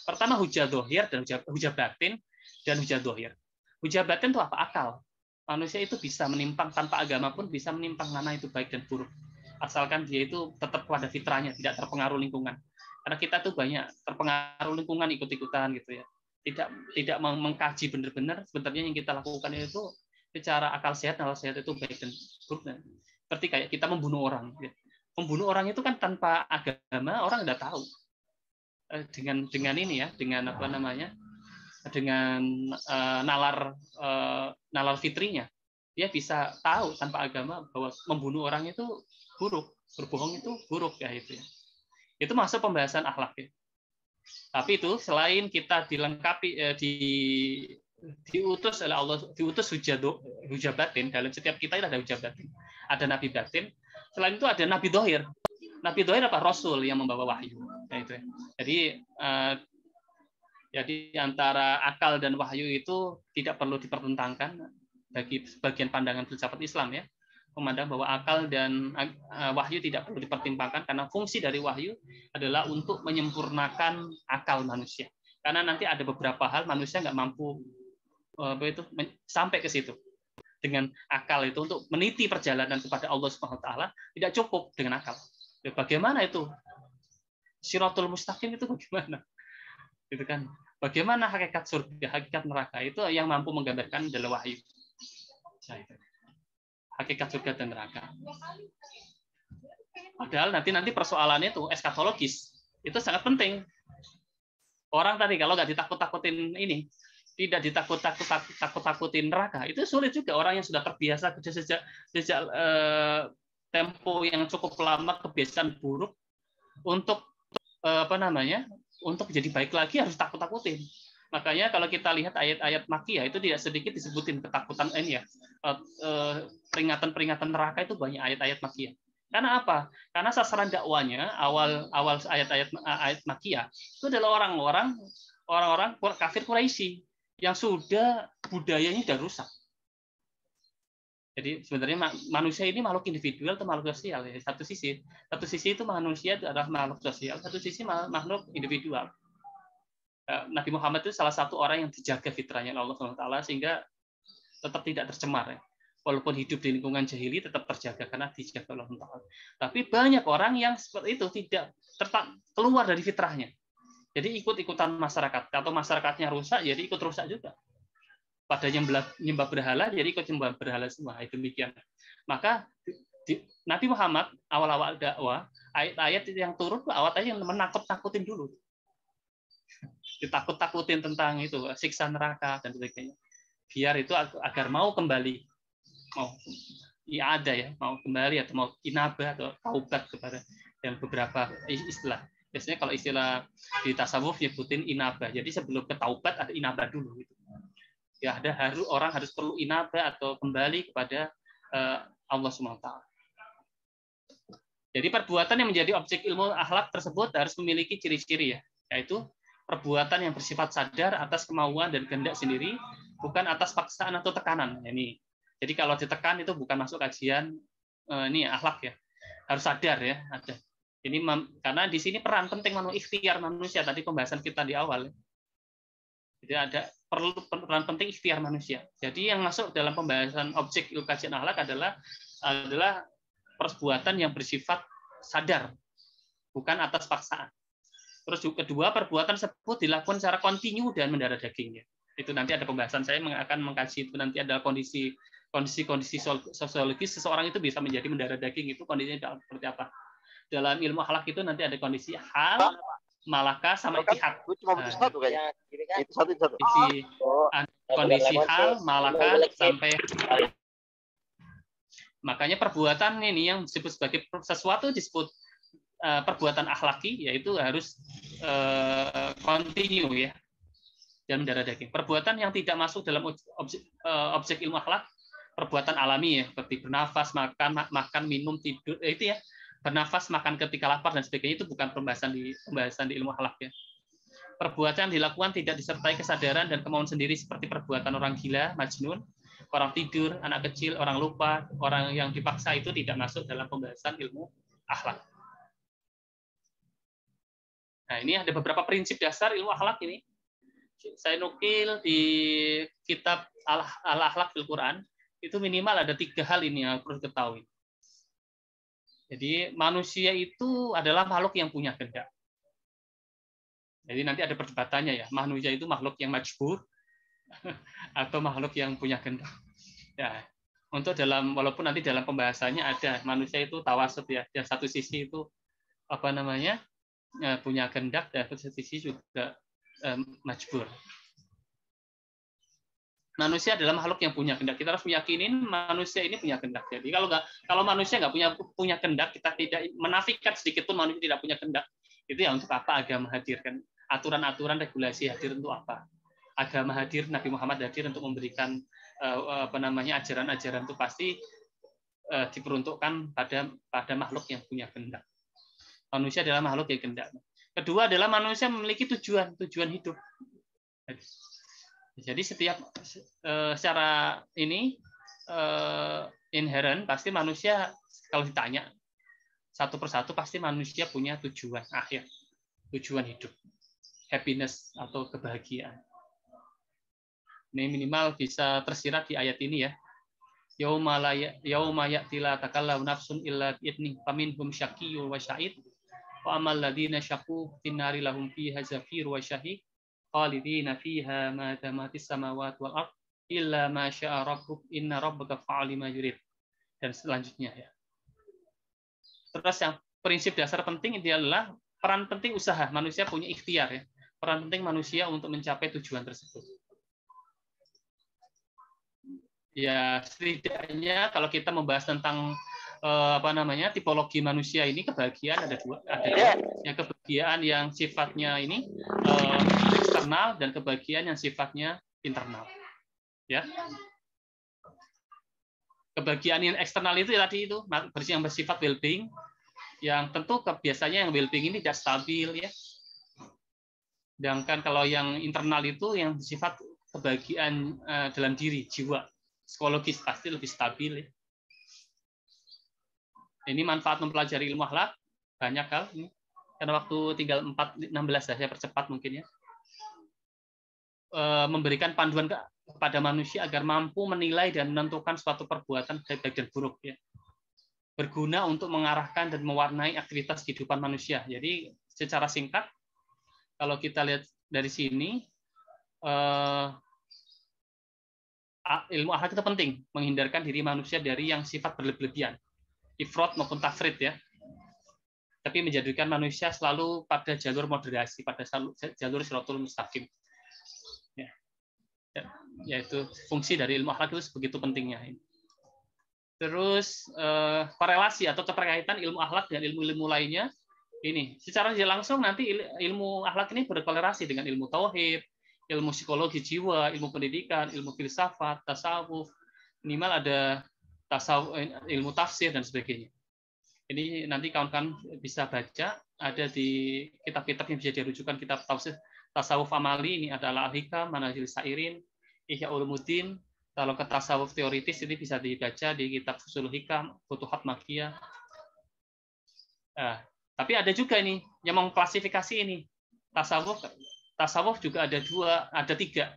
Pertama hujah dohir dan hujah batin dan hujah dohir. Hujah batin itu apa? Akal. Manusia itu bisa menimpang tanpa agama pun bisa menimpang mana itu baik dan buruk. Asalkan dia itu tetap pada fitrahnya, tidak terpengaruh lingkungan. Karena kita tuh banyak terpengaruh lingkungan ikut-ikutan gitu ya. Tidak mengkaji benar-benar sebenarnya yang kita lakukan itu secara akal sehat itu baik dan buruk. Seperti kayak kita membunuh orang. Membunuh orang itu kan tanpa agama orang nggak tahu. Dengan ini ya, dengan apa namanya, dengan nalar fitrinya, dia bisa tahu tanpa agama bahwa membunuh orang itu buruk, berbohong itu buruk ya itu ya. Itu masuk pembahasan akhlak ya. Tapi itu selain kita dilengkapi diutus oleh Allah, diutus hujah batin, dalam setiap kita itu ada hujah batin, ada nabi batin. Selain itu ada nabi dohir. Nabi dohir apa? Rasul yang membawa wahyu. Nah, itu ya. Jadi antara akal dan wahyu itu tidak perlu dipertentangkan bagi sebagian pandangan filsafat Islam ya. Memandang bahwa akal dan wahyu tidak perlu dipertimbangkan karena fungsi dari wahyu adalah untuk menyempurnakan akal manusia. Karena nanti ada beberapa hal manusia nggak mampu sampai ke situ. Dengan akal itu untuk meniti perjalanan kepada Allah Subhanahu wa taala tidak cukup dengan akal. Bagaimana itu? Shiratul mustaqim itu bagaimana? Itu kan. Bagaimana hakikat surga, hakikat neraka itu yang mampu menggambarkan adalah wahyu. Nah, itu. Hakikat surga dan neraka. Padahal nanti persoalannya itu eskatologis. Itu sangat penting. Orang tadi kalau nggak ditakut-takutin ini, tidak ditakut-takutin neraka, itu sulit juga. Orang yang sudah terbiasa sejak tempo yang cukup lama kebiasaan buruk untuk untuk jadi baik lagi harus takut-takutin. Makanya kalau kita lihat ayat-ayat Makkiyah itu tidak sedikit disebutin ketakutan ini ya. Peringatan-peringatan neraka itu banyak ayat-ayat Makkiyah. Karena apa? Karena sasaran dakwanya awal ayat Makkiyah itu adalah orang-orang kafir Quraisy yang sudah budayanya sudah rusak. Jadi sebenarnya manusia ini makhluk individual atau makhluk sosial ya. Satu sisi itu manusia itu adalah makhluk sosial, satu sisi makhluk individual. Nabi Muhammad itu salah satu orang yang dijaga fitrahnya Allah SWT sehingga tetap tidak tercemar ya. Walaupun hidup di lingkungan jahili tetap terjaga karena dijaga Allah SWT. Tapi banyak orang yang seperti itu tidak keluar dari fitrahnya. Jadi ikut-ikutan masyarakat atau masyarakatnya rusak jadi ikut rusak juga. Pada nyembah berhala jadi ikut nyembah berhala semua. Itu demikian. Maka Nabi Muhammad awal-awal dakwah ayat-ayat yang turun awal-awal yang menakut-takutin dulu. Ditakut-takutin tentang itu siksa neraka dan sebagainya. Biar itu agar mau kembali, mau ada ya, mau kembali atau mau inabah atau taubat kepada dan beberapa istilah. Biasanya kalau istilah di tasawuf nyebutin inabah. Jadi sebelum ke taubat ada inabah dulu gitu. Ya orang harus perlu inabah atau kembali kepada Allah SWT. Jadi perbuatan yang menjadi objek ilmu akhlak tersebut harus memiliki ciri-ciri ya, yaitu perbuatan yang bersifat sadar atas kemauan dan kehendak sendiri, bukan atas paksaan atau tekanan. Ini. Jadi kalau ditekan itu bukan masuk kajian ini akhlak ya. Harus sadar ya, ada. Ini karena di sini peran penting ikhtiar manusia tadi pembahasan kita di awal. Jadi ada peran penting ikhtiar manusia. Jadi yang masuk dalam pembahasan objek ilmu kajian akhlak adalah perbuatan yang bersifat sadar, bukan atas paksaan. Terus kedua, perbuatan tersebut dilakukan secara kontinu dan mendarah dagingnya. Itu nanti ada pembahasan saya akan mengkaji itu nanti ada kondisi sosiologis seseorang itu bisa menjadi mendarah daging itu kondisinya seperti apa. Dalam ilmu akhlak itu nanti ada kondisi hal, malaka sama ittihad. Kondisi hal, malaka sampai makanya perbuatan ini yang disebut sebagai sesuatu disebut perbuatan akhlaki, yaitu harus kontinu ya dan mendarah daging. Perbuatan yang tidak masuk dalam objek ilmu akhlak, perbuatan alami ya, seperti bernafas, makan, minum, tidur, itu ya, bernafas, makan ketika lapar dan sebagainya, itu bukan pembahasan di ilmu akhlak ya. Perbuatan yang dilakukan tidak disertai kesadaran dan kemauan sendiri seperti perbuatan orang gila, majnun, orang tidur, anak kecil, orang lupa, orang yang dipaksa itu tidak masuk dalam pembahasan ilmu akhlak. Nah, ini ada beberapa prinsip dasar ilmu akhlak ini. Saya nukil di kitab Al-Akhlaq fil Quran, itu minimal ada 3 hal ini yang perlu diketahui. Jadi manusia itu adalah makhluk yang punya kehendak. Jadi nanti ada perdebatannya ya, manusia itu makhluk yang majbur atau makhluk yang punya kehendak. Ya, untuk walaupun nanti dalam pembahasannya ada manusia itu tawasut ya, yang satu sisi itu punya kehendak dan satu sisi juga majbur. Manusia adalah makhluk yang punya kehendak. Kita harus meyakinin manusia ini punya kehendak. Jadi kalau manusia nggak punya kehendak, kita tidak menafikan sedikit pun manusia tidak punya kehendak. Itu ya untuk apa agama hadirkan? Aturan-aturan regulasi hadir untuk apa? Agama hadir, Nabi Muhammad hadir untuk memberikan ajaran-ajaran itu pasti diperuntukkan pada makhluk yang punya kehendak. Manusia adalah makhluk yang kehendak. Kedua adalah manusia memiliki tujuan hidup. Jadi setiap secara ini inherent pasti manusia kalau ditanya satu persatu pasti manusia punya tujuan akhir, tujuan hidup, happiness atau kebahagiaan. Ini minimal bisa tersirat di ayat ini ya. Yauma ya'ti la takallamu nafsun illa bi'idnih faminhum syaqiyyun wa sya'id wa amal ladzina syaqu fin-nari lahum fiha zafir wa syahid khalidina fiha ma damatis samawati wal ard illa ma syaa rabbuk inna rabbaka fa'alu ma yurid. Dan selanjutnya ya. Terus yang prinsip dasar penting ini adalah peran penting usaha. Manusia punya ikhtiar ya. Peran penting manusia untuk mencapai tujuan tersebut. Ya, setidaknya kalau kita membahas tentang tipologi manusia ini, kebahagiaan ada dua. Yang kebahagiaan yang sifatnya ini eksternal dan kebahagiaan yang sifatnya internal. Ya. Kebahagiaan yang eksternal itu tadi itu yang bersifat well-being, yang tentu biasanya yang well-being ini tidak stabil ya. Sedangkan kalau yang internal itu yang bersifat kebahagiaan dalam diri, jiwa. psikologis pasti lebih stabil ya. Ini manfaat mempelajari ilmu akhlak banyak hal ini. Karena waktu tinggal 4:16 saya percepat mungkin ya. Memberikan panduan kepada manusia agar mampu menilai dan menentukan suatu perbuatan baik dan buruk ya. Berguna untuk mengarahkan dan mewarnai aktivitas kehidupan manusia. Jadi secara singkat kalau kita lihat dari sini ilmu akhlak itu penting, menghindarkan diri manusia dari yang sifat berlebihan, ifrat maupun tafrid ya. Tapi menjadikan manusia selalu pada jalur moderasi, pada jalur shirathul mustaqim. Ya. Yaitu fungsi dari ilmu akhlak itu begitu pentingnya. Terus korelasi atau keterkaitan ilmu akhlak dan ilmu-ilmu lainnya ini secara langsung nanti ilmu akhlak ini berkorelasi dengan ilmu tauhid, ilmu psikologi jiwa, ilmu pendidikan, ilmu filsafat, tasawuf, minimal ada ilmu tafsir dan sebagainya. Ini nanti kawan-kawan bisa baca, ada di kitab-kitab yang bisa dirujukan, kitab tafsir tasawuf amali ini adalah Al-Hikam, Manazil Sairin, Ihya Ulumuddin. Kalau ke tasawuf teoritis ini bisa dibaca di kitab Fusul Hikam, Futuhat Makkiyah. Tapi ada juga ini yang mengklasifikasi ini tasawuf juga ada tiga.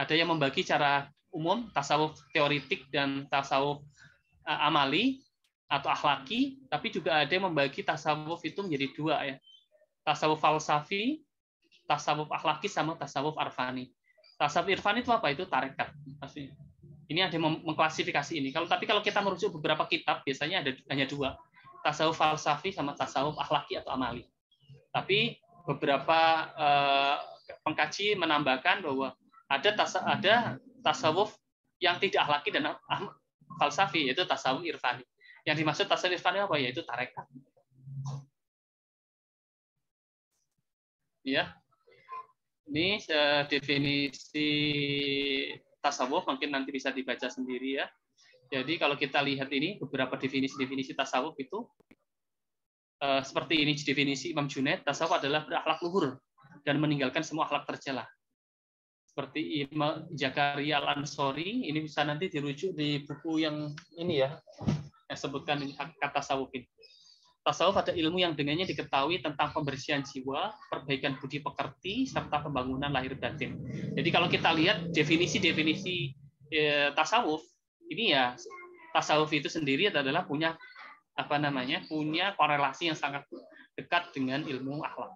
Ada yang membagi secara umum tasawuf teoritik dan tasawuf amali atau akhlaki, tapi juga ada yang membagi tasawuf itu menjadi dua ya. Tasawuf falsafi, tasawuf akhlaki sama tasawuf arfani. Tasawuf irfani itu apa? Itu tarekat. Ini ada yang mengklasifikasi ini. Tapi kalau kita merujuk beberapa kitab biasanya ada hanya dua. Tasawuf falsafi sama tasawuf akhlaki atau amali. Tapi beberapa pengkaji menambahkan bahwa ada tasawuf yang tidak akhlaki dan falsafi, yaitu tasawuf irfani. Yang dimaksud tasawuf irfani apa? Yaitu tarekat. Ya, ini definisi tasawuf mungkin nanti bisa dibaca sendiri ya. Jadi kalau kita lihat ini beberapa definisi tasawuf itu seperti ini definisi Imam Junaid, tasawuf adalah berakhlak luhur dan meninggalkan semua akhlak tercela. Seperti Imam Zakaria Al-Ansori, ini bisa nanti dirujuk di buku yang ini ya, yang sebutkan ini kata tasawuf ini. Tasawuf ada ilmu yang dengannya diketahui tentang pembersihan jiwa, perbaikan budi pekerti, serta pembangunan lahir batin. Jadi kalau kita lihat definisi tasawuf, ini ya tasawuf itu sendiri adalah punya korelasi yang sangat dekat dengan ilmu akhlak.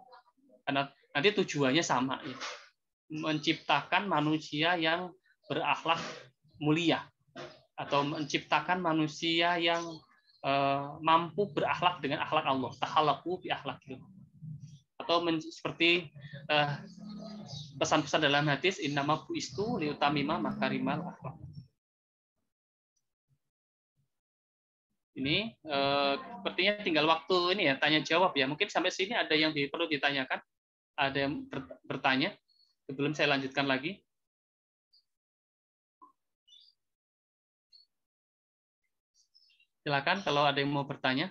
Karena nanti tujuannya sama, ya. Menciptakan manusia yang berakhlak mulia atau menciptakan manusia yang mampu berakhlak dengan akhlak Allah, tahallaqu bi akhlaqil. Atau seperti pesan-pesan dalam hadis innama buistu liutamima makarimal akhlaq. Ini sepertinya tinggal waktu ini ya tanya jawab ya. Mungkin sampai sini ada yang perlu ditanyakan, ada yang bertanya sebelum saya lanjutkan lagi. Silakan kalau ada yang mau bertanya.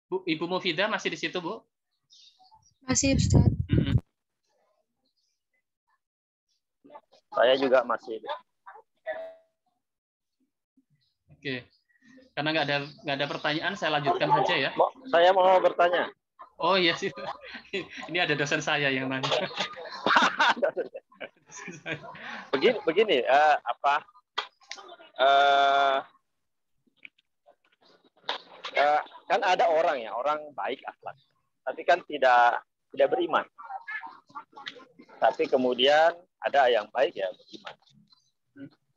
Bu, Ibu Mufidah masih di situ, Bu? Masih, Ustaz. Saya juga masih. Oke. Karena nggak ada pertanyaan, saya lanjutkan saja ya. Saya mau bertanya. Oh iya sih. Ini ada dosen saya yang nanya. Begini kan ada orang baik akhlak, tapi kan tidak beriman. Tapi kemudian ada yang baik ya beriman.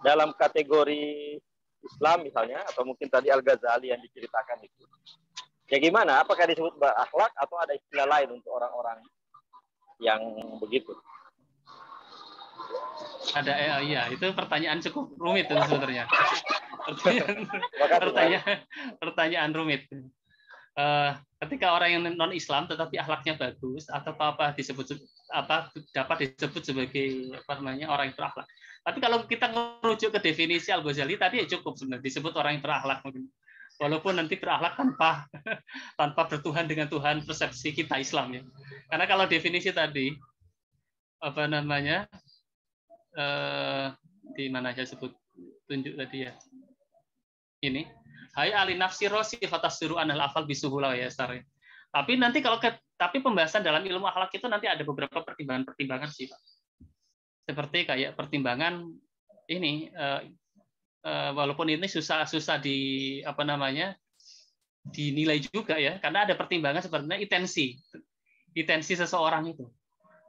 Dalam kategori Islam misalnya, atau mungkin tadi Al-Ghazali yang diceritakan itu. Ya gimana? Apakah disebut berakhlak atau ada istilah lain untuk orang-orang yang begitu? Ada ya, itu pertanyaan cukup rumit sebenarnya. Pertanyaan rumit. Ketika orang yang non Islam tetapi akhlaknya bagus atau dapat disebut sebagai orang yang berakhlak. Tapi kalau kita merujuk ke definisi Al-Ghazali tadi ya cukup sebenarnya disebut orang yang berakhlak mungkin. Walaupun nanti berakhlak tanpa tanpa bertuhan dengan Tuhan persepsi kita Islam ya. Karena kalau definisi tadi apa namanya di mana saya sebut tunjuk tadi ya. Ini hai ali nafsi rosi fatasiru anal afal bisuhula ya Star. Tapi nanti tapi pembahasan dalam ilmu akhlak itu nanti ada beberapa pertimbangan sih Pak. Seperti kayak pertimbangan ini walaupun ini susah di apa namanya dinilai juga ya, karena ada pertimbangan sebenarnya intensi seseorang itu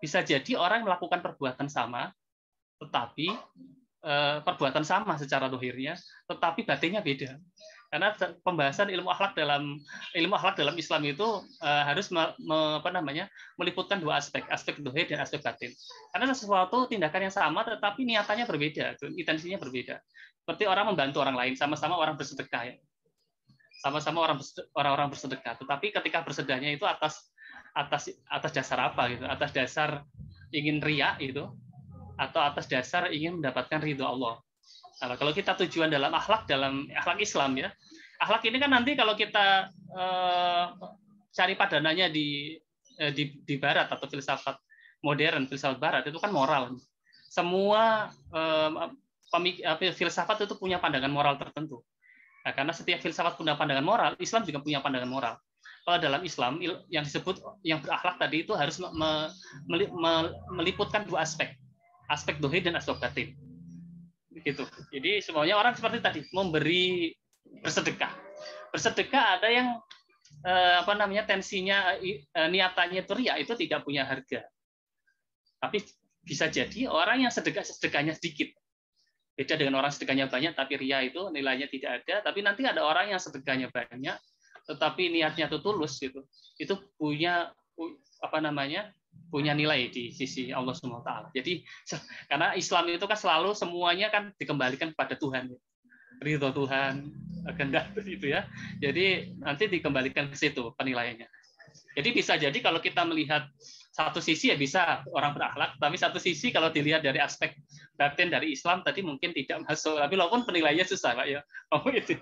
bisa jadi orang melakukan perbuatan sama, tetapi perbuatan sama secara dohirnya, tetapi batinnya beda. Karena pembahasan ilmu akhlak dalam Islam itu harus meliputkan dua aspek dohir dan aspek batin. Karena sesuatu tindakan yang sama, tetapi niatannya berbeda, intensinya berbeda. Seperti orang membantu orang lain, sama-sama orang bersedekah ya. Sama-sama orang bersedekah, tetapi ketika bersedekahnya itu atas dasar apa gitu? Atas dasar ingin riya itu, atau atas dasar ingin mendapatkan ridho Allah. Nah, kalau kita tujuan dalam akhlak Islam ya, akhlak ini kan nanti kalau kita cari padanannya di Barat atau filsafat modern, filsafat Barat itu kan moral. Semua filsafat itu punya pandangan moral tertentu. Nah, karena setiap filsafat punya pandangan moral, Islam juga punya pandangan moral. Kalau dalam Islam yang disebut yang berakhlak tadi itu harus meliputkan dua aspek dohir dan aspek batin. Begitu. Jadi semuanya orang seperti tadi memberi bersedekah. Bersedekah ada yang tensinya niatannya itu riya, itu tidak punya harga. Tapi bisa jadi orang yang sedekahnya sedikit. Beda dengan orang sedekahnya banyak tapi riya itu nilainya tidak ada, tapi nanti ada orang yang sedekahnya banyak tetapi niatnya itu tulus gitu. Itu punya punya nilai di sisi Allah Subhanahu wa taala. Jadi karena Islam itu kan selalu semuanya kan dikembalikan kepada Tuhan. Ridho Tuhan, kehendak itu ya. Jadi nanti dikembalikan ke situ penilaiannya. Jadi bisa jadi kalau kita melihat satu sisi ya bisa orang berakhlak, tapi satu sisi kalau dilihat dari aspek batin dari Islam tadi mungkin tidak masuk. Tapi walaupun penilaiannya susah, Pak ya. Itu.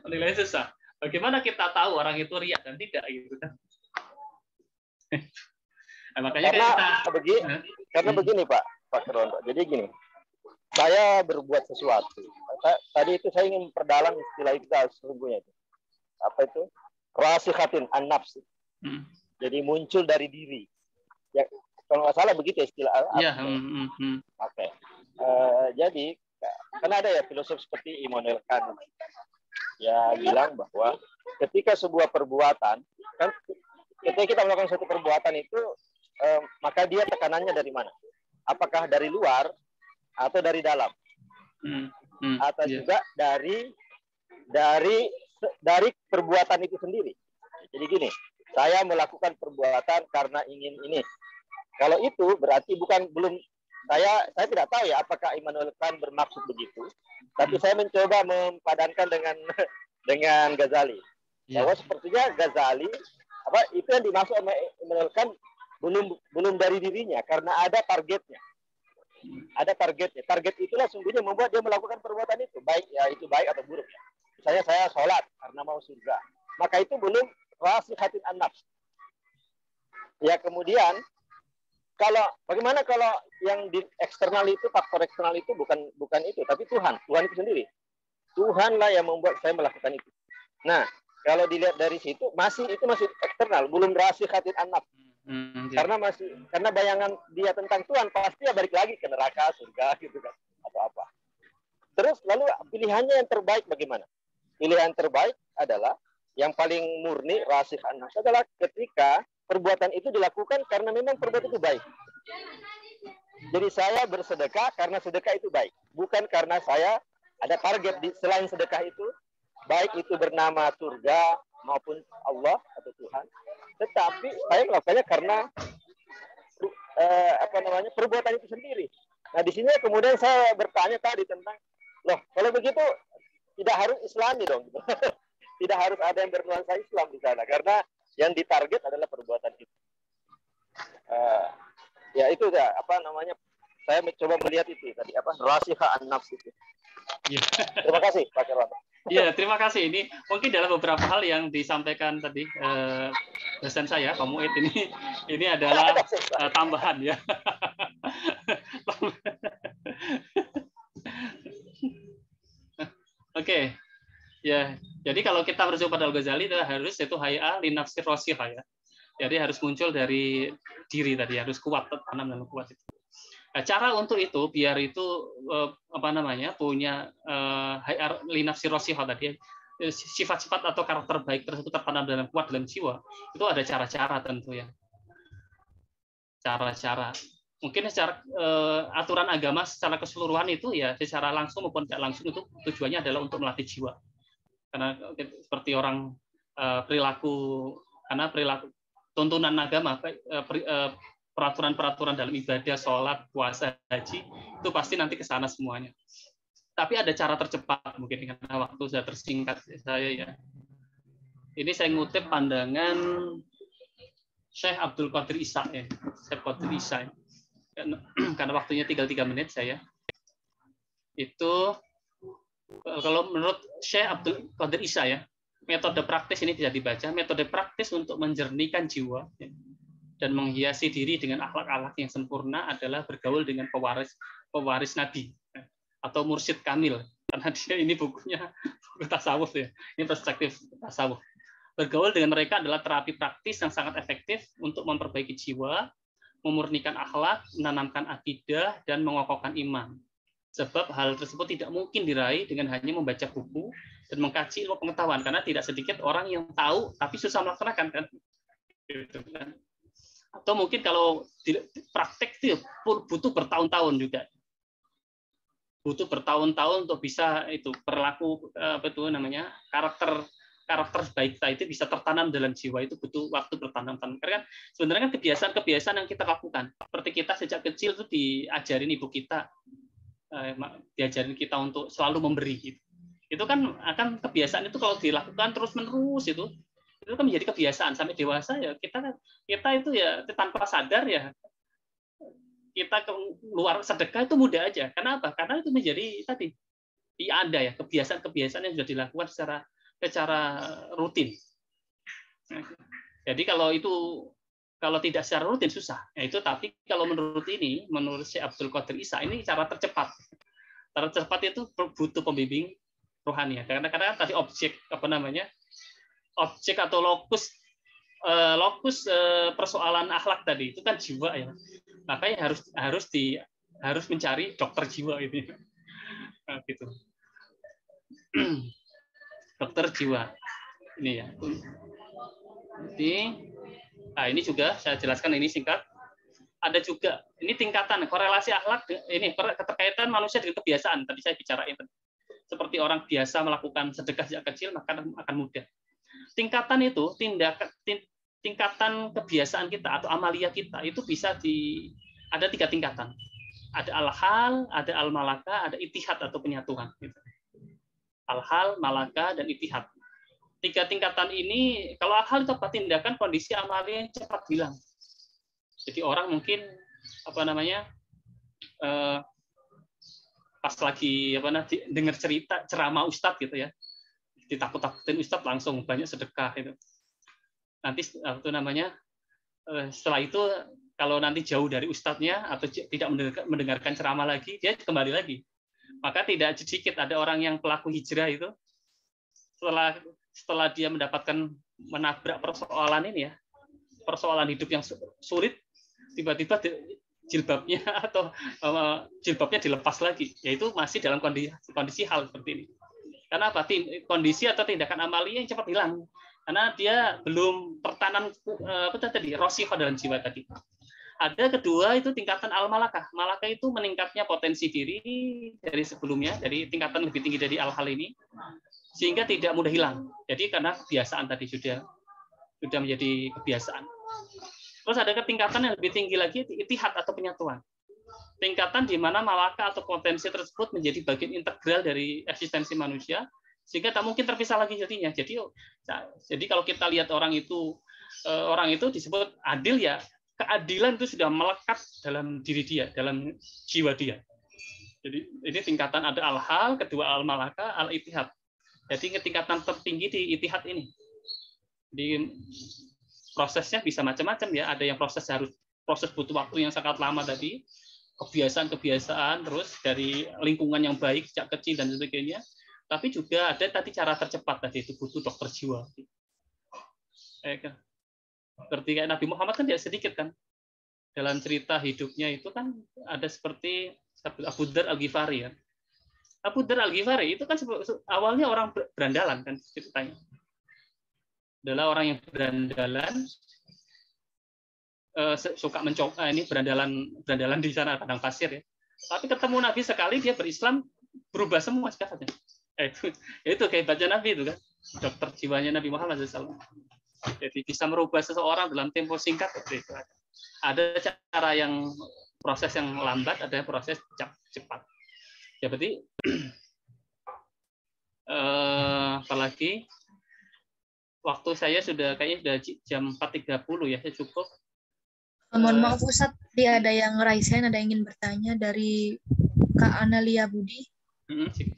Penilaiannya susah. Bagaimana kita tahu orang itu riya dan tidak gitu kan? Nah, makanya karena begini Pak Keron. Jadi gini, saya berbuat sesuatu. Tadi itu saya ingin memperdalam istilah itu sesungguhnya itu. Apa itu? Rasikhatin an-nafs. Jadi muncul dari diri. Ya, kalau nggak salah begitu istilah. Iya. Oke. Jadi kan ada ya filosof seperti Immanuel Kant. Ya bilang bahwa ketika sebuah perbuatan, kan ketika kita melakukan suatu perbuatan itu, maka dia tekanannya dari mana? Apakah dari luar atau dari dalam? Atau juga dari perbuatan itu sendiri. Jadi gini, saya melakukan perbuatan karena ingin ini. Kalau itu berarti saya tidak tahu ya apakah Immanuel Kant bermaksud begitu. Tapi saya mencoba mempadankan dengan Ghazali. Bahwa sepertinya Ghazali itu yang dimaksud sama Immanuel Kant belum dari dirinya karena ada targetnya. Ada targetnya. Target itulah sungguhnya membuat dia melakukan perbuatan itu. Baik ya itu baik atau buruk ya. Misalnya saya sholat karena mau surga. Maka itu belum rasikhatin an-nafs. Ya kemudian bagaimana kalau yang di eksternal itu, faktor eksternal itu bukan itu, tapi Tuhan itu sendiri. Tuhanlah yang membuat saya melakukan itu. Nah, kalau dilihat dari situ masih eksternal, belum rasikhatin an-nafs. Karena bayangan dia tentang Tuhan pasti ya balik lagi ke neraka, surga gitu kan atau apa. Terus lalu pilihannya yang terbaik bagaimana? Pilihan terbaik adalah yang paling murni rasikh an-nafs adalah ketika perbuatan itu dilakukan karena memang perbuatan itu baik. Jadi saya bersedekah karena sedekah itu baik, bukan karena saya ada target selain sedekah itu, baik itu bernama surga maupun Allah atau Tuhan. Tetapi saya melakukannya karena perbuatan itu sendiri. Nah di sini kemudian saya bertanya tadi tentang, loh kalau begitu tidak harus Islami dong, gitu. Tidak harus ada yang bernuansa Islam di sana, karena yang ditarget adalah perbuatan itu. Ya itu ya saya mencoba melihat itu tadi rasikha an-nafs itu. Terima kasih Pak Kerwan. Ya, terima kasih. Ini mungkin dalam beberapa hal yang disampaikan tadi dosen saya, Pak Muid, ini adalah tambahan ya. Oke, ya. Jadi kalau kita merujuk pada Al-Ghazali itu hay'a li nafsir rosihah ya. Jadi harus muncul dari diri tadi, harus kuat, tanam dalam kuat itu. Nah, cara untuk itu biar itu punya hay'a li nafsir rosihah tadi, sifat-sifat atau karakter baik tersebut tertanam dalam kuat dalam jiwa, itu ada cara-cara tentu ya. Cara-cara. Mungkin secara aturan agama secara keseluruhan itu ya secara langsung maupun tidak langsung itu tujuannya adalah untuk melatih jiwa. Karena seperti orang perilaku tuntunan agama, peraturan-peraturan dalam ibadah, sholat, puasa, haji, itu pasti nanti ke sana semuanya. Tapi ada cara tercepat mungkin karena waktu sudah tersingkat saya ya. Ini saya ngutip pandangan Syekh Abdul Qadir Isa ya. Syekh Qadir Isa. Karena waktunya tinggal 3 menit saya. Itu kalau menurut Syekh Abdul Qadir Isa ya, metode praktis ini tidak dibaca, metode praktis untuk menjernihkan jiwa ya, dan menghiasi diri dengan akhlak-akhlak yang sempurna adalah bergaul dengan pewaris Nabi ya, atau mursyid kamil. Karena dia ini bukunya buku tasawuf ya, ini perspektif tasawuf. Bergaul dengan mereka adalah terapi praktis yang sangat efektif untuk memperbaiki jiwa, memurnikan akhlak, menanamkan akidah, dan mengokohkan iman. Sebab hal tersebut tidak mungkin diraih dengan hanya membaca buku dan mengkaji ilmu pengetahuan, karena tidak sedikit orang yang tahu tapi susah melaksanakan kan. Gitu, kan? Atau mungkin kalau praktek itu butuh bertahun-tahun juga. Butuh bertahun-tahun untuk bisa itu perilaku karakter baik kita itu bisa tertanam dalam jiwa, itu butuh waktu bertanam-tanam. Karena kan sebenarnya kan kebiasaan yang kita lakukan. Seperti kita sejak kecil itu diajarin ibu kita, diajarin kita untuk selalu memberi gitu. Itu kan akan kebiasaan itu kalau dilakukan terus-menerus itu kan menjadi kebiasaan sampai dewasa ya kita itu ya tanpa sadar ya kita keluar sedekah itu mudah aja. Kenapa? Karena itu menjadi tadi ada ya kebiasaan-kebiasaan yang sudah dilakukan secara rutin. Jadi kalau tidak secara rutin susah. Ya itu, tapi kalau menurut Syekh Abdul Qadir Isa ini cara tercepat. Cara tercepat itu butuh pembimbing rohani ya. Karena tadi objek atau lokus persoalan akhlak tadi itu kan jiwa ya. Makanya harus mencari dokter jiwa ini. Nah, gitu. Dokter jiwa ini ya. Jadi, ini juga saya jelaskan ini singkat. Ada juga ini tingkatan korelasi akhlak ini keterkaitan manusia dengan kebiasaan. Tadi saya bicarain seperti orang biasa melakukan sedekah sejak kecil maka akan mudah. Tingkatan itu tingkatan kebiasaan kita atau amalia kita itu bisa ada 3 tingkatan. Ada al-hal, ada al-malaka, ada itihad atau penyatuan. Al-hal, malaka, dan itihad. 3 tingkatan ini, kalau al-hal itu tindakan kondisi amalia yang cepat hilang. Jadi orang mungkin pas lagi dengar cerita ceramah ustadz gitu ya, ditakut-takutin ustadz langsung banyak sedekah itu. Nanti setelah itu kalau nanti jauh dari ustadznya atau tidak mendengarkan ceramah lagi, dia kembali lagi. Maka tidak sedikit ada orang yang pelaku hijrah itu setelah dia menabrak persoalan ini ya, persoalan hidup yang sulit, tiba-tiba jilbabnya dilepas lagi, yaitu masih dalam kondisi hal seperti ini. Karena apa? Kondisi atau tindakan amalia yang cepat hilang, karena dia belum tertanam rosihah dalam jiwa tadi. Ada kedua itu tingkatan al-malakah. Malakah itu meningkatnya potensi diri dari sebelumnya, dari tingkatan lebih tinggi dari al-hal ini, sehingga tidak mudah hilang. Jadi karena kebiasaan tadi sudah menjadi kebiasaan. Terus ada tingkatan yang lebih tinggi lagi, itihad atau penyatuan. Tingkatan di mana malakah atau potensi tersebut menjadi bagian integral dari eksistensi manusia, sehingga tak mungkin terpisah lagi jadinya. Jadi kalau kita lihat orang itu disebut adil ya, keadilan itu sudah melekat dalam diri dia, dalam jiwa dia. Jadi ini tingkatan ada al-hal, kedua al-malaka, al-itihad. Jadi tingkatan tertinggi di Ittihad ini. Di prosesnya bisa macam-macam ya. Ada yang proses butuh waktu yang sangat lama tadi, kebiasaan-kebiasaan, terus dari lingkungan yang baik sejak kecil dan sebagainya. Tapi juga ada tadi cara tercepat tadi itu butuh dokter jiwa. Seperti kayak Nabi Muhammad kan tidak sedikit kan dalam cerita hidupnya itu kan ada seperti Abu Dzar Al-Ghifari ya. Abu Dzar Al-Ghifari itu kan awalnya orang berandalan kan ceritanya. Adalah orang yang berandalan, suka mencoba ini berandalan di sana padang pasir ya. Tapi ketemu Nabi sekali dia berislam berubah semua sifatnya. Itu kehebatnya Nabi itu kan, dokter jiwanya Nabi Muhammad SAW. Jadi bisa merubah seseorang dalam tempo singkat. Itu ada cara yang proses yang lambat, ada proses cepat. Ya berarti apalagi waktu saya kayaknya sudah jam 4.30 ya, saya cukup. Mohon maaf Ustadz, ada yang raise hand, ada yang ingin bertanya dari Kak Analia Budi.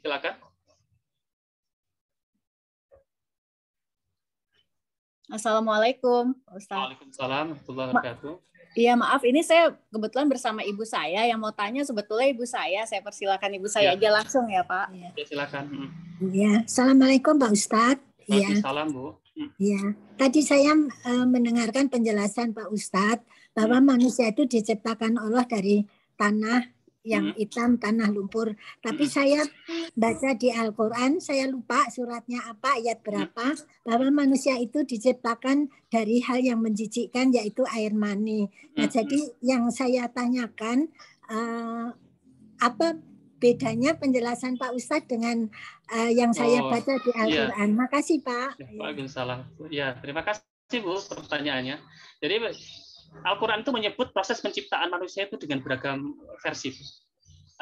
Silakan. Assalamualaikum, Ustaz. Waalaikumsalam warahmatullahi wabarakatuh. Iya, maaf, ini saya kebetulan bersama ibu saya yang mau tanya. Sebetulnya ibu saya persilakan ibu saya aja langsung ya, Pak. Ya, silakan. Iya, Assalamualaikum Pak Ustadz. Waalaikumsalam, Bu. Iya, tadi saya mendengarkan penjelasan Pak Ustadz bahwa manusia itu diciptakan Allah dari tanah yang hitam, tanah lumpur. Tapi saya baca di Al-Quran, saya lupa suratnya apa, ayat berapa, bahwa manusia itu diciptakan dari hal yang menjijikkan, yaitu air mani. Nah, jadi yang saya tanyakan, apa bedanya penjelasan Pak Ustadz dengan yang saya baca di Al-Quran? Iya. Makasih Pak. Waalaikumsalam. Ya, terima kasih Bu pertanyaannya. Jadi Al-Quran itu menyebut proses penciptaan manusia itu dengan beragam versi.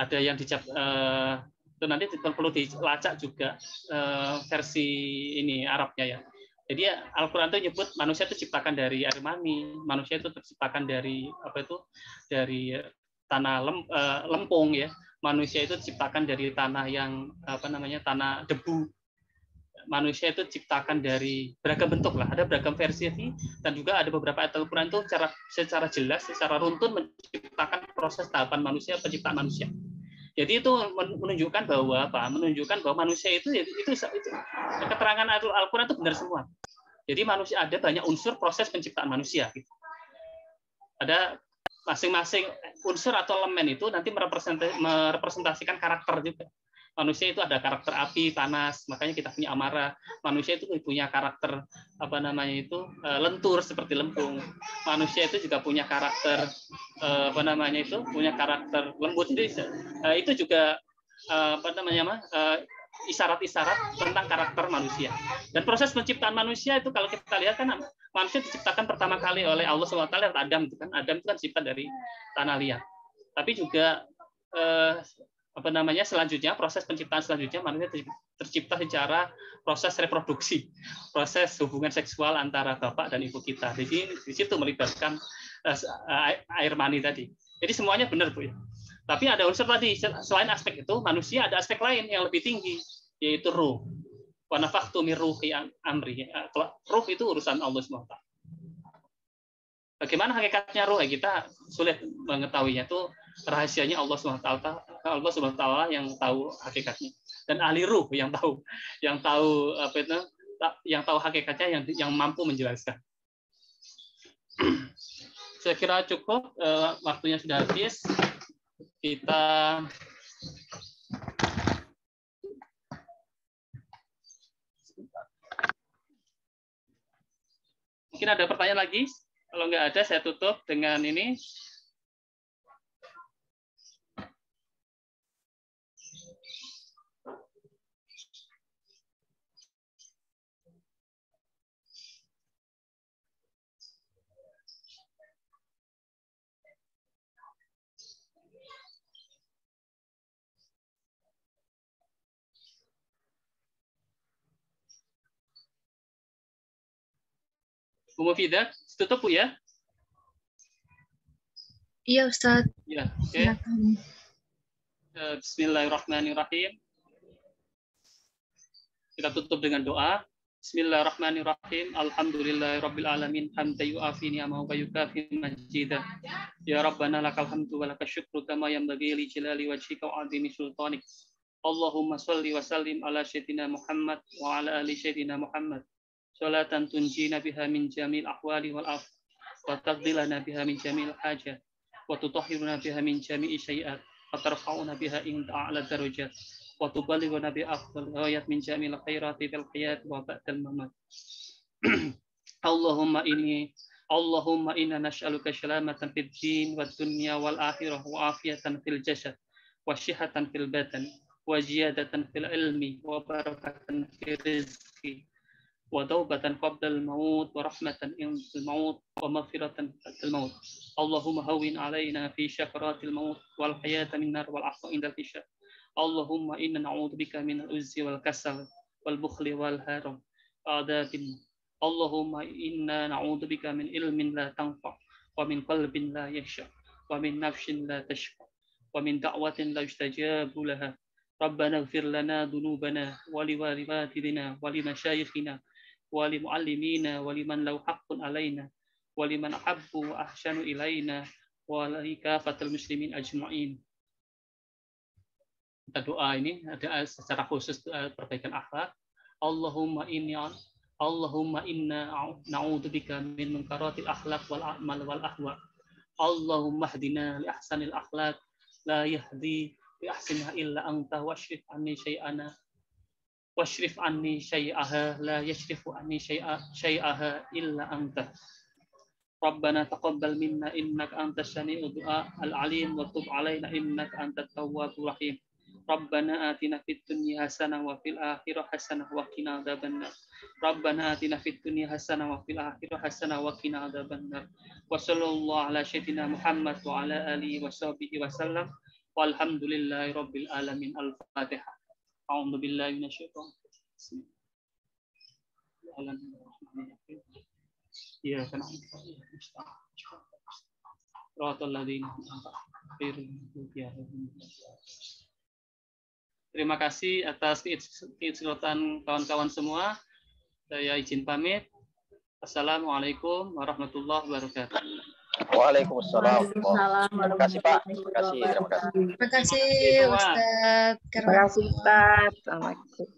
Ada yang itu nanti perlu dilacak juga versi ini Arabnya ya. Jadi Al-Quran itu menyebut manusia itu diciptakan dari air mani, manusia itu terciptakan dari dari tanah lempung ya. Manusia itu diciptakan dari tanah yang tanah debu. Manusia itu diciptakan dari beragam bentuk lah, ada beragam versi dan juga ada beberapa ayat Al-Quran itu secara jelas, secara runtun menciptakan proses tahapan manusia, penciptaan manusia. Jadi itu menunjukkan bahwa manusia itu keterangan Al-Quran itu benar semua. Jadi manusia ada banyak unsur proses penciptaan manusia. Gitu. Ada masing-masing unsur atau elemen itu nanti merepresentasikan karakter juga. Manusia itu ada karakter api, panas, makanya kita punya amarah. Manusia itu punya karakter lentur seperti lempung. Manusia itu juga punya karakter punya karakter lembut. Itu juga isyarat-isyarat tentang karakter manusia. Dan proses penciptaan manusia itu kalau kita lihat kan manusia diciptakan pertama kali oleh Allah SWT lewat Adam itu kan. Adam itu kan dicipta dari tanah liat. Tapi juga selanjutnya proses penciptaan selanjutnya manusia tercipta secara proses reproduksi, proses hubungan seksual antara bapak dan ibu kita. Jadi di situ melibatkan air mani tadi. Jadi semuanya benar Bu. Tapi ada unsur tadi selain aspek itu manusia ada aspek lain yang lebih tinggi yaitu ruh. Wa nafakhtu min ruhi amri. Ruh itu urusan Allah SWT. Bagaimana hakikatnya ruh? Kita sulit mengetahuinya, itu rahasianya Allah SWT. Allah SWT yang tahu hakikatnya. Dan ahli ruh yang tahu hakikatnya yang mampu menjelaskan. Saya kira cukup, waktunya sudah habis. Kita mungkin ada pertanyaan lagi. Kalau nggak ada, saya tutup dengan ini. Bu Mufidah, tutup Bu ya? Iya Ustaz. Ya, oke. Bismillahirrahmanirrahim. Kita tutup dengan doa. Bismillahirrahmanirrahim. Alhamdulillahirabbil alamin. Hamdan yu'afi ni'amahu wa yukafi majidah. Ya Rabbana lakal hamdu wa lakal syukru kama yanbaghi li jalali wajhika wa 'azimi sultanik. Allahumma shalli wa sallim ala sayyidina Muhammad wa ala ali sayyidina Muhammad. Salatan tunjina biha min jamil ahwali wal af wa taqdilana biha min jamil hajat wa tutahhiruna biha min jami'i syai'at wa tarfa'una biha inda a'la darajat wa tuballighuna bi afdal ghayat min jamil khairati fil hayat wa ba'dal mamat. Allahumma inna nas'aluka salamatan fid din wad dunya wal akhirah wa afiyatan fil jasad wa syihatan fil badan wa ziyadatan fil ilmi wa barakatan fil rizqi wa taubatan qabla al-maut wa rahmatan indal maut wa maghfiratan ba'da al-maut. Allahumma hawwin 'alaina fi syakaratil maut wal hayata min nar wal 'afwa indal hisab. Allahumma inna na'udzubika min al-uzzi wal kasal wal bukhli wal haram wa adabin. Allahumma inna na'udzubika min ilmin la tanfa wa min qalbin la yakhsha wa min nafsin la tashfa wa min da'watin la yustajabu laha. Rabbana ighfir lana dhunubana wa liwalidina wa limashayikhina wa limuallimina wa liman lahu haqqun alaina wa liman ahabbu wa ahsanu ilaina wa li kafatil muslimin ajma'in. Kita doa ini ada secara khusus perbaikan akhlak. Allahumma inna na'udzubika min munkaratil akhlaq wal a'mal wal ahwa. Allahumma hdina li ahsanil akhlaq la yahdi li ahsaniha illa anta washrif anni syai'aha la yashrifu anni syai'aha illa anta. Rabbana taqabbal minna innaka antas sami'ud du'a al-alim wa tub 'alaina innaka antat tawwabur rahim. Rabbana atina fid dunya hasanah wa fil akhirati hasanah wa qina adzabannar. Rabbana atina fid dunya hasanah wa fil akhirati hasanah wa qina adzabannar. Wa sallallahu ala sayyidina Muhammad wa ala alihi wa sahbihi wa sallam. Walhamdulillahi rabbil alamin. Al-Fatihah. A'udzu billahi minasyaitonir rajim. Bismillahirrahmanirrahim. Ya kana Terima kasih atas keikutsertaan kawan-kawan semua. Saya izin pamit. Assalamualaikum warahmatullahi wabarakatuh. Waalaikumsalam. Waalaikumsalam. Terima kasih Pak. Terima kasih. Terima kasih. Terima kasih Ustadz. Terima kasih Ustaz. Assalamualaikum.